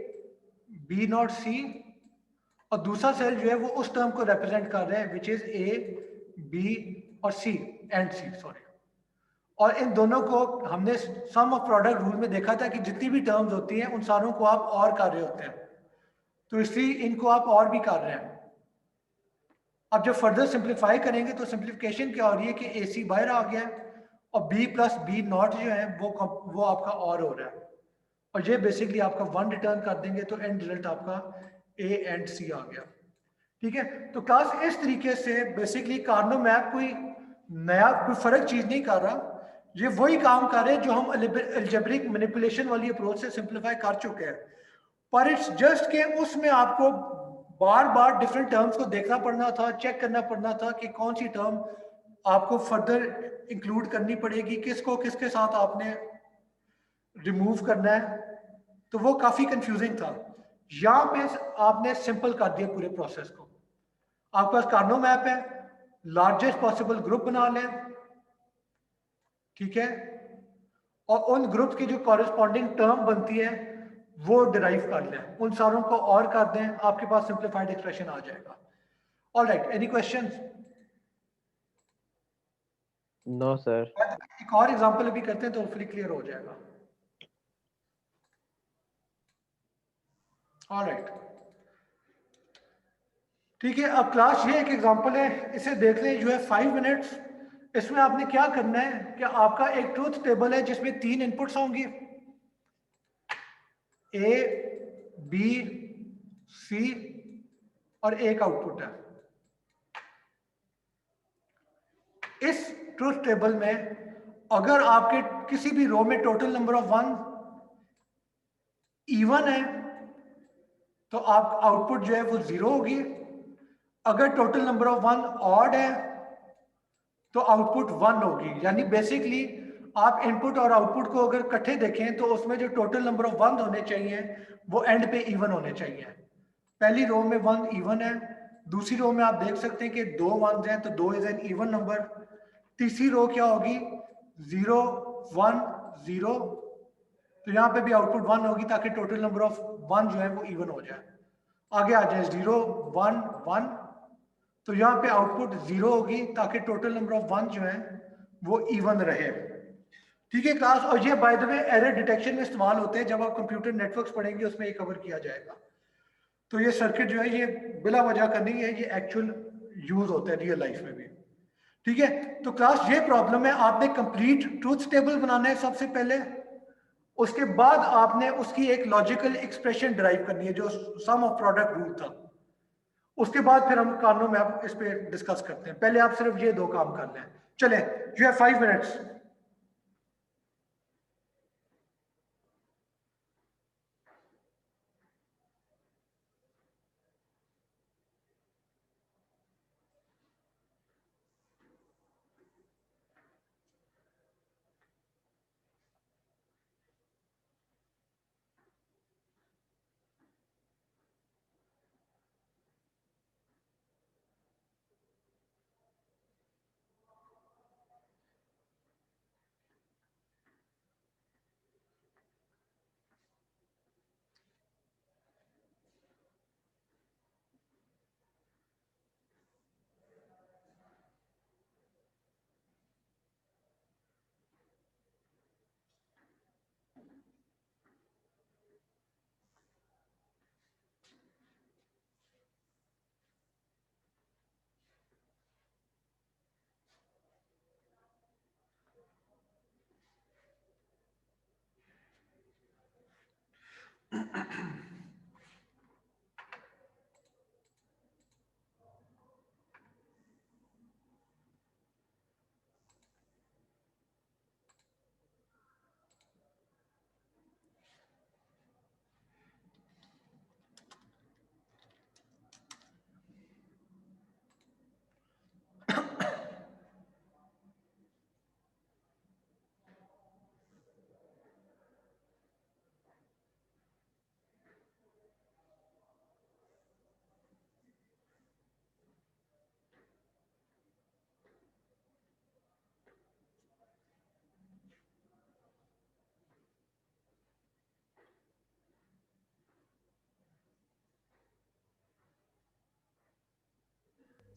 B not C, और दूसरा सेल जो है वो उस टर्म को रिप्रेजेंट कर रहा है विच इज ए बी और सी एंड सी, सॉरी। और इन दोनों को हमने सम ऑफ प्रोडक्ट रूल में देखा था कि जितनी भी टर्म्स होती हैं उन सारों को आप और कर रहे होते हैं, तो इसलिए इनको आप और भी कर रहे हैं। अब जब फर्दर सिंप्लीफाई करेंगे तो सिंप्लीफिकेशन क्या हो रही है कि ए सी बाहर आ गया और बी प्लस बी नॉट जो है वो आपका और हो रहा है, और ये बेसिकली आपका 1 रिटर्न कर देंगे तो एंड रिजल्ट आपका ए एंड सी आ गया। ठीक है, तो क्लास इस तरीके से बेसिकली कार्नो मैप कोई नया कोई फर्क चीज नहीं कर रहा, ये वही काम कर रहे हैं जो हम अलजेब्रिक मैनिपुलेशन वाली अप्रोच से सिंप्लीफाई कर चुके हैं, पर इट्स जस्ट के उसमें आपको बार बार डिफरेंट टर्म्स को देखना पड़ना था, चेक करना पड़ना था कि कौन सी टर्म आपको फर्दर इंक्लूड करनी पड़ेगी, किसको किसके साथ आपने रिमूव करना है, तो वो काफी कंफ्यूजिंग था। यहां पे आपने सिंपल कर दिया पूरे प्रोसेस को। आपके पास कार्नो मैप है, लार्जेस्ट पॉसिबल ग्रुप बना लें, ठीक है, और उन ग्रुप की जो कॉरेस्पॉन्डिंग टर्म बनती है वो डिराइव कर लें, उन सारों को और कर दें, आपके पास सिंप्लीफाइड एक्सप्रेशन आ जाएगा। Alright, any questions?
No sir.
एक और एग्जांपल अभी करते हैं तो फिर क्लियर हो जाएगा। ऑलराइट, ठीक है, अब क्लास ये एक एग्जांपल है, इसे देख लें, जो है 5 मिनट्स। इसमें आपने क्या करना है कि आपका एक ट्रूथ टेबल है जिसमें 3 इनपुट्स होंगी, ए, बी, सी, और एक आउटपुट है। इस ट्रूथ टेबल में अगर आपके किसी भी रो में टोटल नंबर ऑफ 1 इवन है तो आप आउटपुट जो है वो 0 होगी। अगर टोटल नंबर ऑफ 1 ऑड है तो आउटपुट 1 होगी। यानी बेसिकली आप इनपुट और आउटपुट को अगर इकट्ठे देखें तो उसमें जो टोटल नंबर ऑफ 1 होने चाहिए वो एंड पे इवन होने चाहिए। पहली रो में 1 इवन है, दूसरी रो में आप देख सकते हैं कि 2 1s हैं तो 2 इज एन इवन नंबर। तीसरी रो क्या होगी, 0 1 0, तो यहाँ पे भी आउटपुट 1 होगी ताकि टोटल नंबर ऑफ 1 जो है वो इवन हो जाए। आगे आ जाए 0 1 1, तो यहाँ पे आउटपुट 0 होगी ताकि टोटल नंबर ऑफ 1 जो है वो इवन रहे। ठीक है क्लास, और ये bye the way error detection में इस्तेमाल होते हैं, जब आप कंप्यूटर नेटवर्क्स पढ़ेंगे उसमें ये कवर किया जाएगा। तो ये सर्किट जो है ये बिला वजह का नहीं है, ये एक्चुअल यूज होता है रियल लाइफ में भी। ठीक है, तो क्लास ये प्रॉब्लम है, आपने कंप्लीट ट्रूथ टेबल बनाना है सबसे पहले, उसके बाद आपने उसकी एक लॉजिकल एक्सप्रेशन ड्राइव करनी है जो सम ऑफ प्रोडक्ट रूल था। उसके बाद फिर हम कार्नो मैप इस पे डिस्कस करते हैं, पहले आप सिर्फ ये 2 काम कर लें। चले, यू हैव 5 मिनट्स।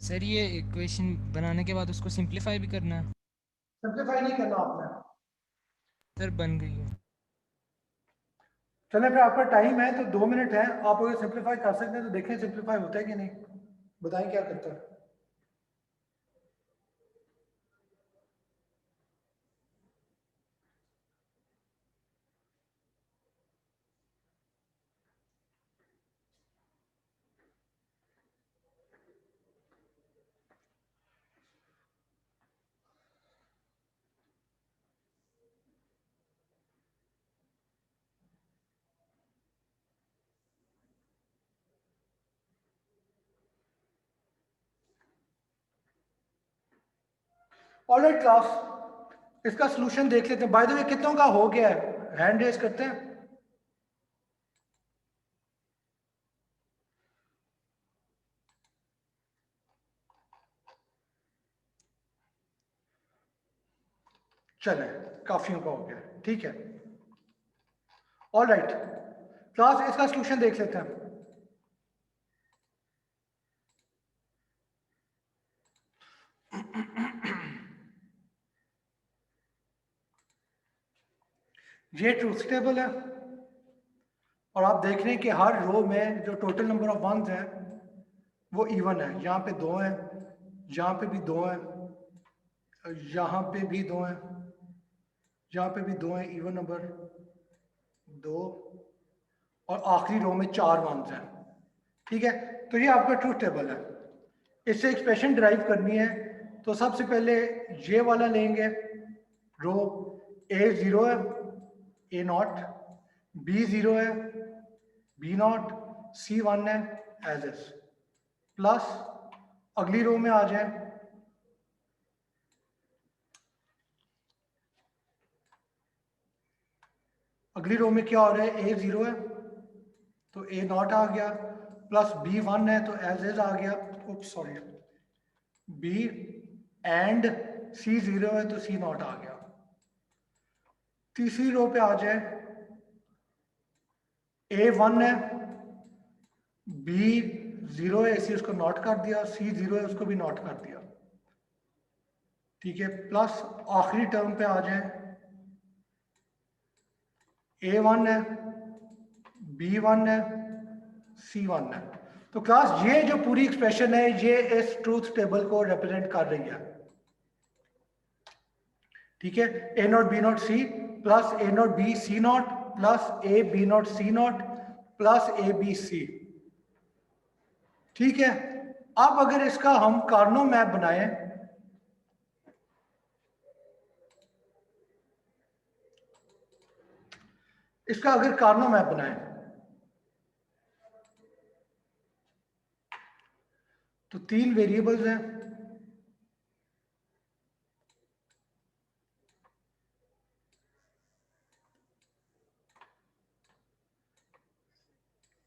सर ये इक्वेशन बनाने के बाद उसको सिंप्लीफाई भी करना है?
सिंप्लीफाई नहीं करना आपने।
सर बन गई है।
चले, फिर आपका टाइम है तो 2 मिनट है, आप अगर सिंप्लीफाई कर सकते हैं तो देखें सिंप्लीफाई होता है कि नहीं, बताएं क्या करता है। ऑलराइट क्लास, इसका सॉल्यूशन देख लेते हैं। बाय द वे कितनों का हो गया है, हैंड रेज करते हैं। चले, काफियों का हो गया, ठीक है। ऑलराइट क्लास, इसका सॉल्यूशन देख लेते हैं। ये ट्रूथ टेबल है और आप देख रहे हैं कि हर रो में जो टोटल नंबर ऑफ वंस है वो इवन है। यहाँ पे 2 हैं, यहाँ पे भी 2 हैं, यहाँ पे भी 2 हैं, यहाँ पे भी 2 हैं, इवन नंबर 2, और आखिरी रो में 4 वंस हैं। ठीक है, तो ये आपका ट्रूथ टेबल है। इससे एक्सप्रेशन ड्राइव करनी है तो सबसे पहले ये वाला लेंगे, रो A 0 है, A नॉट, B 0 है, B नॉट, C 1 है, एज इज, प्लस अगली रो में आ जाए, अगली रो में क्या हो रहा है, A 0 है तो A नॉट आ गया, प्लस B 1 है तो एज इज आ गया, oops sorry, B and C 0 है तो C नॉट आ गया। तीसरी रो पे आ जाए, A 1 है, B 0 है इसी उसको नॉट कर दिया, C 0 है उसको भी नॉट कर दिया, ठीक है। प्लस आखिरी टर्म पे आ जाए, A 1 है, B 1 है, C 1 है। तो क्लास ये जो पूरी एक्सप्रेशन है ये इस ट्रूथ टेबल को रिप्रेजेंट कर रही है, ठीक है। A not B not C plus A not B C not plus A B not C not plus A B C, ठीक है। अब अगर इसका हम कार्नो मैप बनाएं, इसका अगर कार्नो मैप बनाएं तो 3 वेरिएबल्स हैं,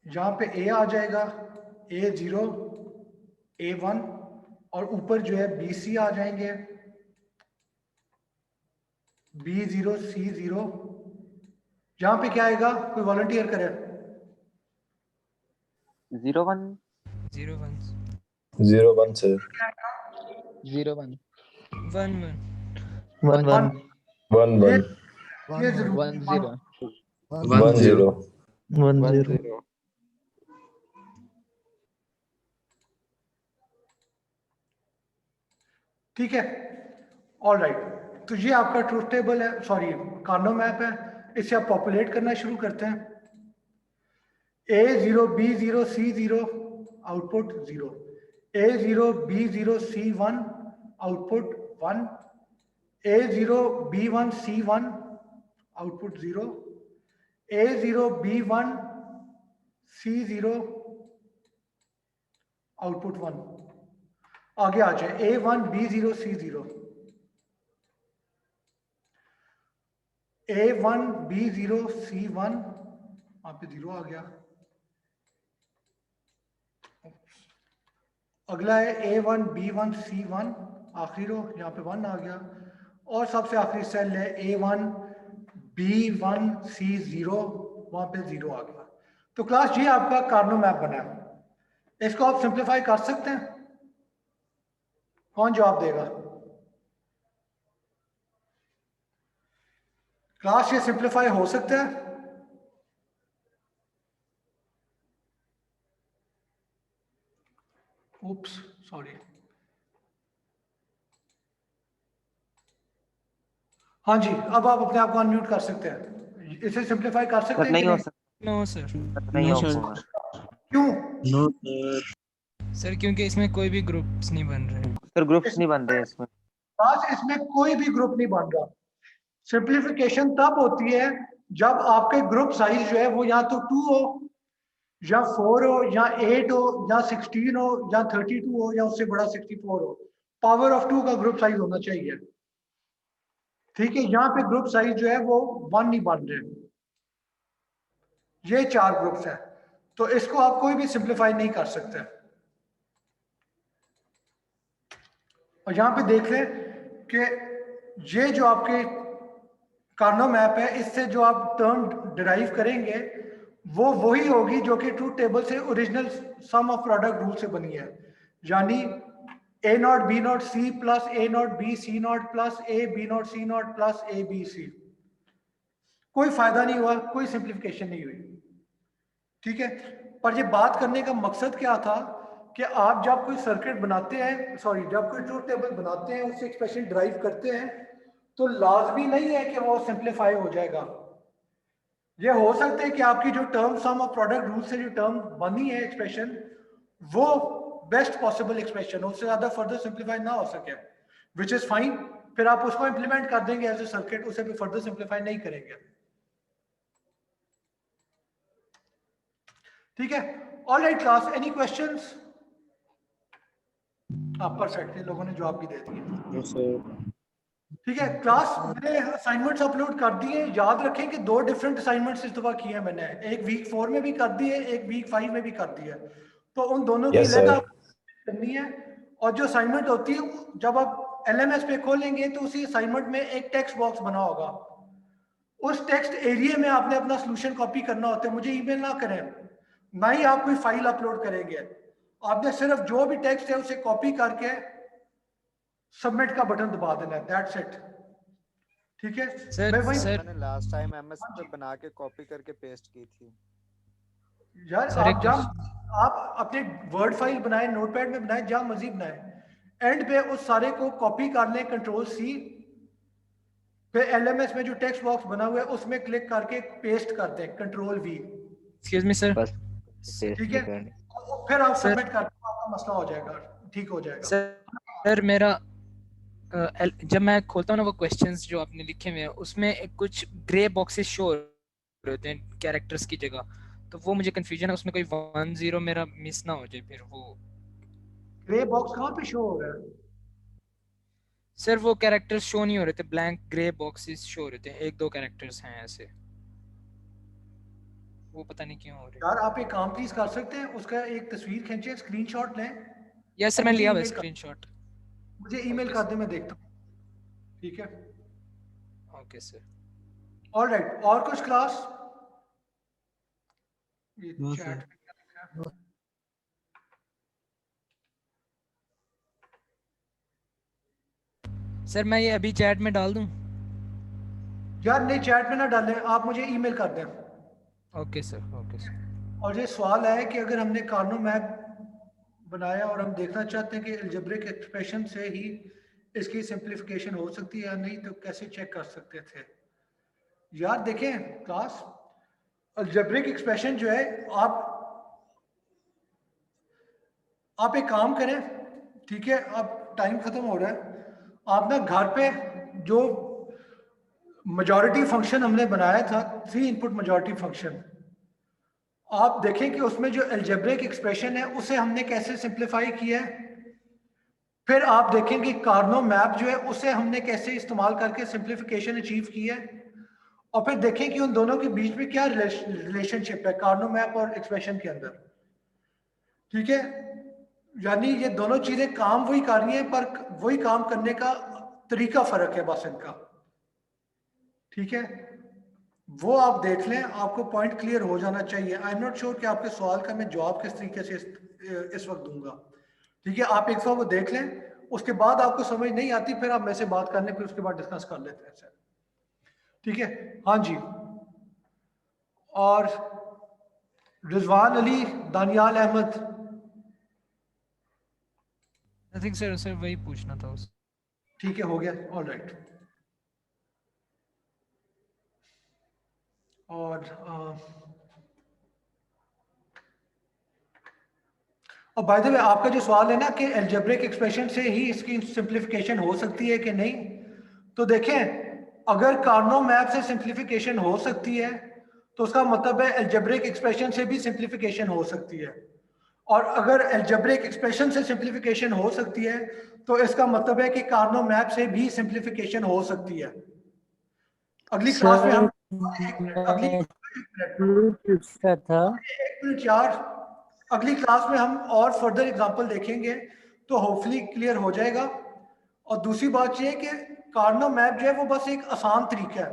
यहां पे A आ जाएगा, A 0, A 1, और ऊपर जो है BC आ जाएंगे, B 0, C 0। यहां पे क्या आएगा, कोई वॉलंटियर करे?
0 1
0 1
0 1 sir.
0 1
1
1 1
1
ये
1
ये जरूर
1 0
1 0.
1 0
ठीक है। ऑल राइट, तो ये आपका ट्रूथ टेबल है, सॉरी कार्नो मैप है। इसे आप पॉपुलेट करना शुरू करते हैं। A 0 B 0 C 0 output 0, A 0 B 0 C 1 output 1, A 0 B 1 C 1 output 0, A 0 B 1 C 0 output 1। आगे आ जाए, A 1 B 0 C 0, A 1 B 0 C 1, वहां पे 0 आ गया। अगला है A 1 B 1 C 1, आखिरी रो, यहाँ पे 1 आ गया। और सबसे आखिरी सेल है A 1 B 1 C 0, वहां पे 0 आ गया। तो क्लास ये आपका कार्नो मैप बना है। इसको आप सिंप्लीफाई कर सकते हैं? कौन जवाब देगा? क्लास ये सिंप्लीफाई हो सकता है? उप्स सॉरी, हाँ जी, अब आप अपने आप को अनम्यूट कर सकते हैं। इसे सिंप्लीफाई कर सकते हैं?
नहीं हो
नो सर,
सकता, नहीं होगा।
क्यों?
सर क्योंकि इसमें कोई भी ग्रुप्स नहीं बन रहे।
सर ग्रुप्स नहीं बन रहे इसमें।
आज इसमें कोई भी ग्रुप नहीं बन रहा। सिंप्लीफिकेशन तब होती है जब आपके ग्रुप साइज जो है वो या तो 2 हो, या 4 हो, या 8 हो, या 16 हो, या 32 हो, या उससे बड़ा 64 हो। पावर ऑफ 2 का ग्रुप साइज होना चाहिए। ठीक है, यहाँ पे ग्रुप साइज जो है वो 1 नहीं बन रहे, ये 4 ग्रुप्स है, तो इसको आप कोई भी सिंप्लीफाई नहीं कर सकते। और यहाँ पे देख लें कि ये जो आपके कार्नो मैप है, इससे जो आप टर्म डिराइव करेंगे वो वही होगी जो कि ट्रूथ टेबल से original sum of product rule से बनी है, यानी A not B not C plus A not B C not plus A B not C not plus A B C. कोई फायदा नहीं हुआ, कोई सिंप्लीफिकेशन नहीं हुई। ठीक है, पर ये बात करने का मकसद क्या था कि आप जब कोई सर्किट बनाते हैं, सॉरी जब कोई ट्रूथ टेबल बनाते हैं, उससे एक्सप्रेशन ड्राइव करते हैं, तो लाजमी नहीं है कि वो सिंप्लीफाई हो जाएगा। ये हो सकता है कि आपकी जो term sum of product rule से जो टर्म बनी है एक्सप्रेशन, वो बेस्ट पॉसिबल एक्सप्रेशन हो, उससे ज्यादा फर्दर सिंप्लीफाई ना हो सके, विच इज फाइन। फिर आप उसको इंप्लीमेंट कर देंगे एज ए सर्किट, उसे भी फर्दर सिंप्लीफाई नहीं करेंगे। ठीक है, all right class, any questions? Perfect, ये लोगों ने जवाब भी दे दिए। ठीक है क्लास, मैंने असाइनमेंट्स अपलोड कर दिए। याद रखें कि 2 डिफरेंट असाइनमेंट्स इस दफा किए हैं मैंने, एक वीक 4 में भी कर दी है, एक वीक 5 में भी कर दी है, तो उन दोनों की
Yes, sir.
अलग करनी है। और जो असाइनमेंट होती है, जब आप LMS पे खोलेंगे तो उसी असाइनमेंट में एक टेक्स्ट बॉक्स बना होगा, उस टेक्स्ट एरिया में आपने अपना सोल्यूशन कॉपी करना होता है। मुझे ईमेल ना करें, ना ही आप कोई फाइल अपलोड करेंगे, आपने सिर्फ जो भी टेक्स्ट है उसे कॉपी करके सबमिट का बटन दबा देना है, दैट्स इट। ठीक है
सर,
मैं वही
सर
मैंने लास्ट टाइम MS पे बना के कॉपी करके पेस्ट की थी
यार,
सर,
आप जब आप अपने वर्ड फाइल बनाए, नोटपैड में बनाए, जहां मर्जी बनाए, एंड पे उस सारे को कॉपी कर लें, Ctrl+C, फिर LMS में जो टेक्स्ट बॉक्स बना हुआ है उसमें क्लिक करके पेस्ट करते हैं, Ctrl+V।
Excuse me sir.
बस पेस्ट
ठीक है,
करनी।
और फिर आप
सर-
सबमिट करते हो, आपका मसला हो जाएगा, ठीक हो जाएगा।
सर मेरा जब मैं खोलता हूँ ना वो क्वेश्चंस जो आपने लिखे हुए हैं, उसमें कुछ ग्रे बॉक्सेस शो होते हैं कैरेक्टर्स की जगह, तो वो मुझे कंफ्यूजन है, उसमें कोई 1 0 मेरा मिस ना हो जाए फिर वो।
ग्रे बॉक्स कहाँ पे शो हो रहा है?
सर वो कैरेक्टर्स शो नहीं हो रहे थे, ब्लैंक ग्रे बॉक्सेस शो हो रहे थे, 1-2 कैरेक्टर्स हैं ऐसे, वो पता नहीं क्यों हो रहे।
यार आप एक काम प्लीज कर सकते हैं, उसका एक तस्वीर खींचे, स्क्रीनशॉट लें,
यस सर, मैं
मुझे
लिया हुआ
email कर-
स्क्रीनशॉट।
मुझे ईमेल कर दे, मैं देखता हूँ। ठीक है,
ओके सर।
ऑल राइट, और कुछ क्लास? ये
हाँ,
चैट
सर।
सर मैं ये अभी चैट में डाल दूं?
यार नहीं, चैट में ना डालें, आप मुझे ईमेल कर दें।
Okay sir, okay sir.
और ये सवाल है कि अगर हमने कार्नो मैप बनाया और हम देखना चाहते हैं कि अलजेब्रिक एक्सप्रेशन से ही इसकी सिंप्लीफिकेशन हो सकती है या नहीं, तो कैसे चेक कर सकते थे? यार देखें क्लास, अलजेब्रिक एक्सप्रेशन जो है, आप एक काम करें, ठीक है, अब टाइम खत्म हो रहा है, आप ना घर पे जो मेजॉरिटी फंक्शन हमने बनाया था, 3 इनपुट मेजॉरिटी फंक्शन, आप देखें कि उसमें जो अलजेब्रिक एक्सप्रेशन है उसे हमने कैसे सिंप्लीफाई किया है। फिर आप देखें कि कार्नो मैप जो है उसे हमने कैसे इस्तेमाल करके सिंप्लीफिकेशन अचीव की है, और फिर देखें कि उन दोनों के बीच में क्या रिलेशनशिप है कार्नो मैप और एक्सप्रेशन के अंदर। ठीक है, यानी ये दोनों चीजें काम वही कर रही हैं, पर वही काम करने का तरीका फर्क है बस इनका। ठीक है, वो आप देख लें, आपको पॉइंट क्लियर हो जाना चाहिए। आई एम नॉट श्योर कि आपके सवाल का मैं जवाब किस तरीके से इस वक्त दूंगा। ठीक है, आप एक दफा वो देख लें, उसके बाद आपको समझ नहीं आती फिर आप मेरे से बात कर लें, फिर उसके बाद डिस्कस कर लेते हैं सर। ठीक है, हाँ जी, और Rizwan Ali, Daniyal Ahmed.
I think sir वही पूछना था उस।
ठीक है, हो गया, ऑल राइट। और बाय द वे, आपका जो सवाल है ना कि अलजेब्रिक एक्सप्रेशन से ही इसकी सिंप्लीफिकेशन हो सकती है कि नहीं, तो देखें अगर कार्नो मैप से सिंप्लीफिकेशन हो सकती है तो उसका मतलब है अलजेब्रिक एक्सप्रेशन से भी सिंप्लीफिकेशन हो सकती है। और अगर अलजेब्रिक एक्सप्रेशन से सिंप्लीफिकेशन हो सकती है तो इसका मतलब है कि कार्नो मैप से भी सिंप्लीफिकेशन हो सकती है। अगली क्लास में हम
पूछा था
एक मिनट यार, अगली क्लास में हम और फर्दर एग्जांपल देखेंगे तो होपफुली क्लियर हो जाएगा। और दूसरी बात यह है कि कार्नो मैप जो है वो बस एक आसान तरीका है,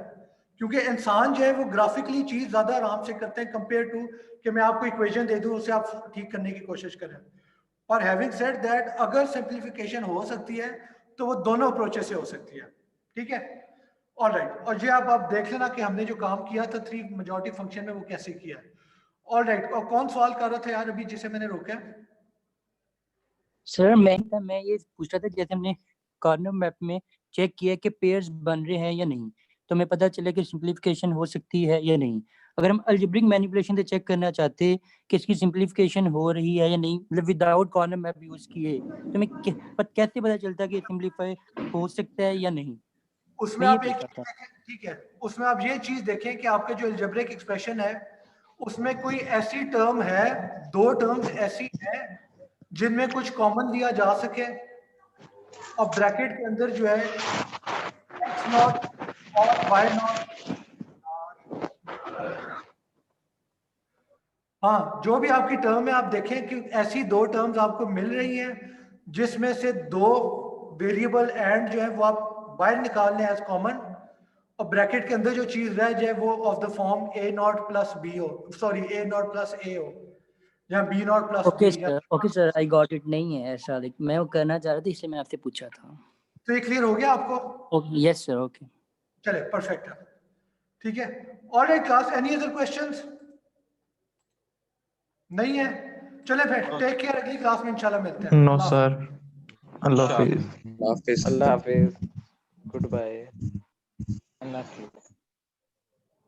क्योंकि इंसान जो है वो ग्राफिकली चीज ज्यादा आराम से करते हैं कंपेयर टू कि मैं आपको इक्वेशन दे दूं उसे आप ठीक करने की कोशिश करें। और हैविंग सेड दैट, अगर सिंप्लीफिकेशन हो सकती है तो वो दोनों अप्रोचेस से हो सकती है, ठीक है। ऑलराइट, और ये आप देख लेना कि हमने जो काम किया था 3 मेजॉरिटी फंक्शन में वो कैसे किया है। ऑलराइट, और कौन सवाल कर रहा था यार अभी जिसे मैंने रोका है?
सर मैं ये पूछ रहा था, जैसे हमने कार्नो मैप में चेक किया कि पेयर्स बन रहे हैं या नहीं, तो हमें पता चला कि सिंप्लीफिकेशन हो सकती है या नहीं। अगर हम अलजेब्रिक मैनिपुलेशन से चेक करना चाहते कि इसकी सिंप्लीफिकेशन हो रही है या नहीं, मतलब विदाउट कार्नो मैप यूज किए, तो हमें कैसे पता चलता कि सिंप्लीफाई हो सकता है या नहीं?
उसमें
मैं ये
आप एक
पूछ रहा था।
ठीक है, उसमें आप ये चीज देखें कि आपके जो अलजेब्रिक एक्सप्रेशन है उसमें कोई ऐसी टर्म है, 2 टर्म्स ऐसी हैं जिनमें कुछ कॉमन लिया जा सके, और ब्रैकेट के अंदर जो है x नॉट और y नॉट, हाँ जो भी आपकी टर्म है आप देखें कि ऐसी 2 टर्म्स आपको मिल रही हैं जिसमें से 2 वेरिएबल एंड जो है वो आप बाहर निकाल लें एज कॉमन, और ब्रैकेट के अंदर जो चीज रह जाए वो of the form a not plus b हो, sorry a not plus a हो, या b not plus b।
Okay sir, I got it. नहीं है ऐसा, लाइक मैं वो करना चाह रहा था इसलिए मैं आपसे पूछा था।
तो ये क्लियर हो गया आपको?
Okay, yes sir, okay.
चले परफेक्ट है, ठीक है। Alright class, any other questions? नहीं है, चले फिर टेक केयर, अगली क्लास में इंशाल्लाह मिलते हैं।
नो सर, अल्लाह हाफिज।
हाफिज।
अल्लाह हाफिज, गुड बाय।
अल्लाह हाफिज़।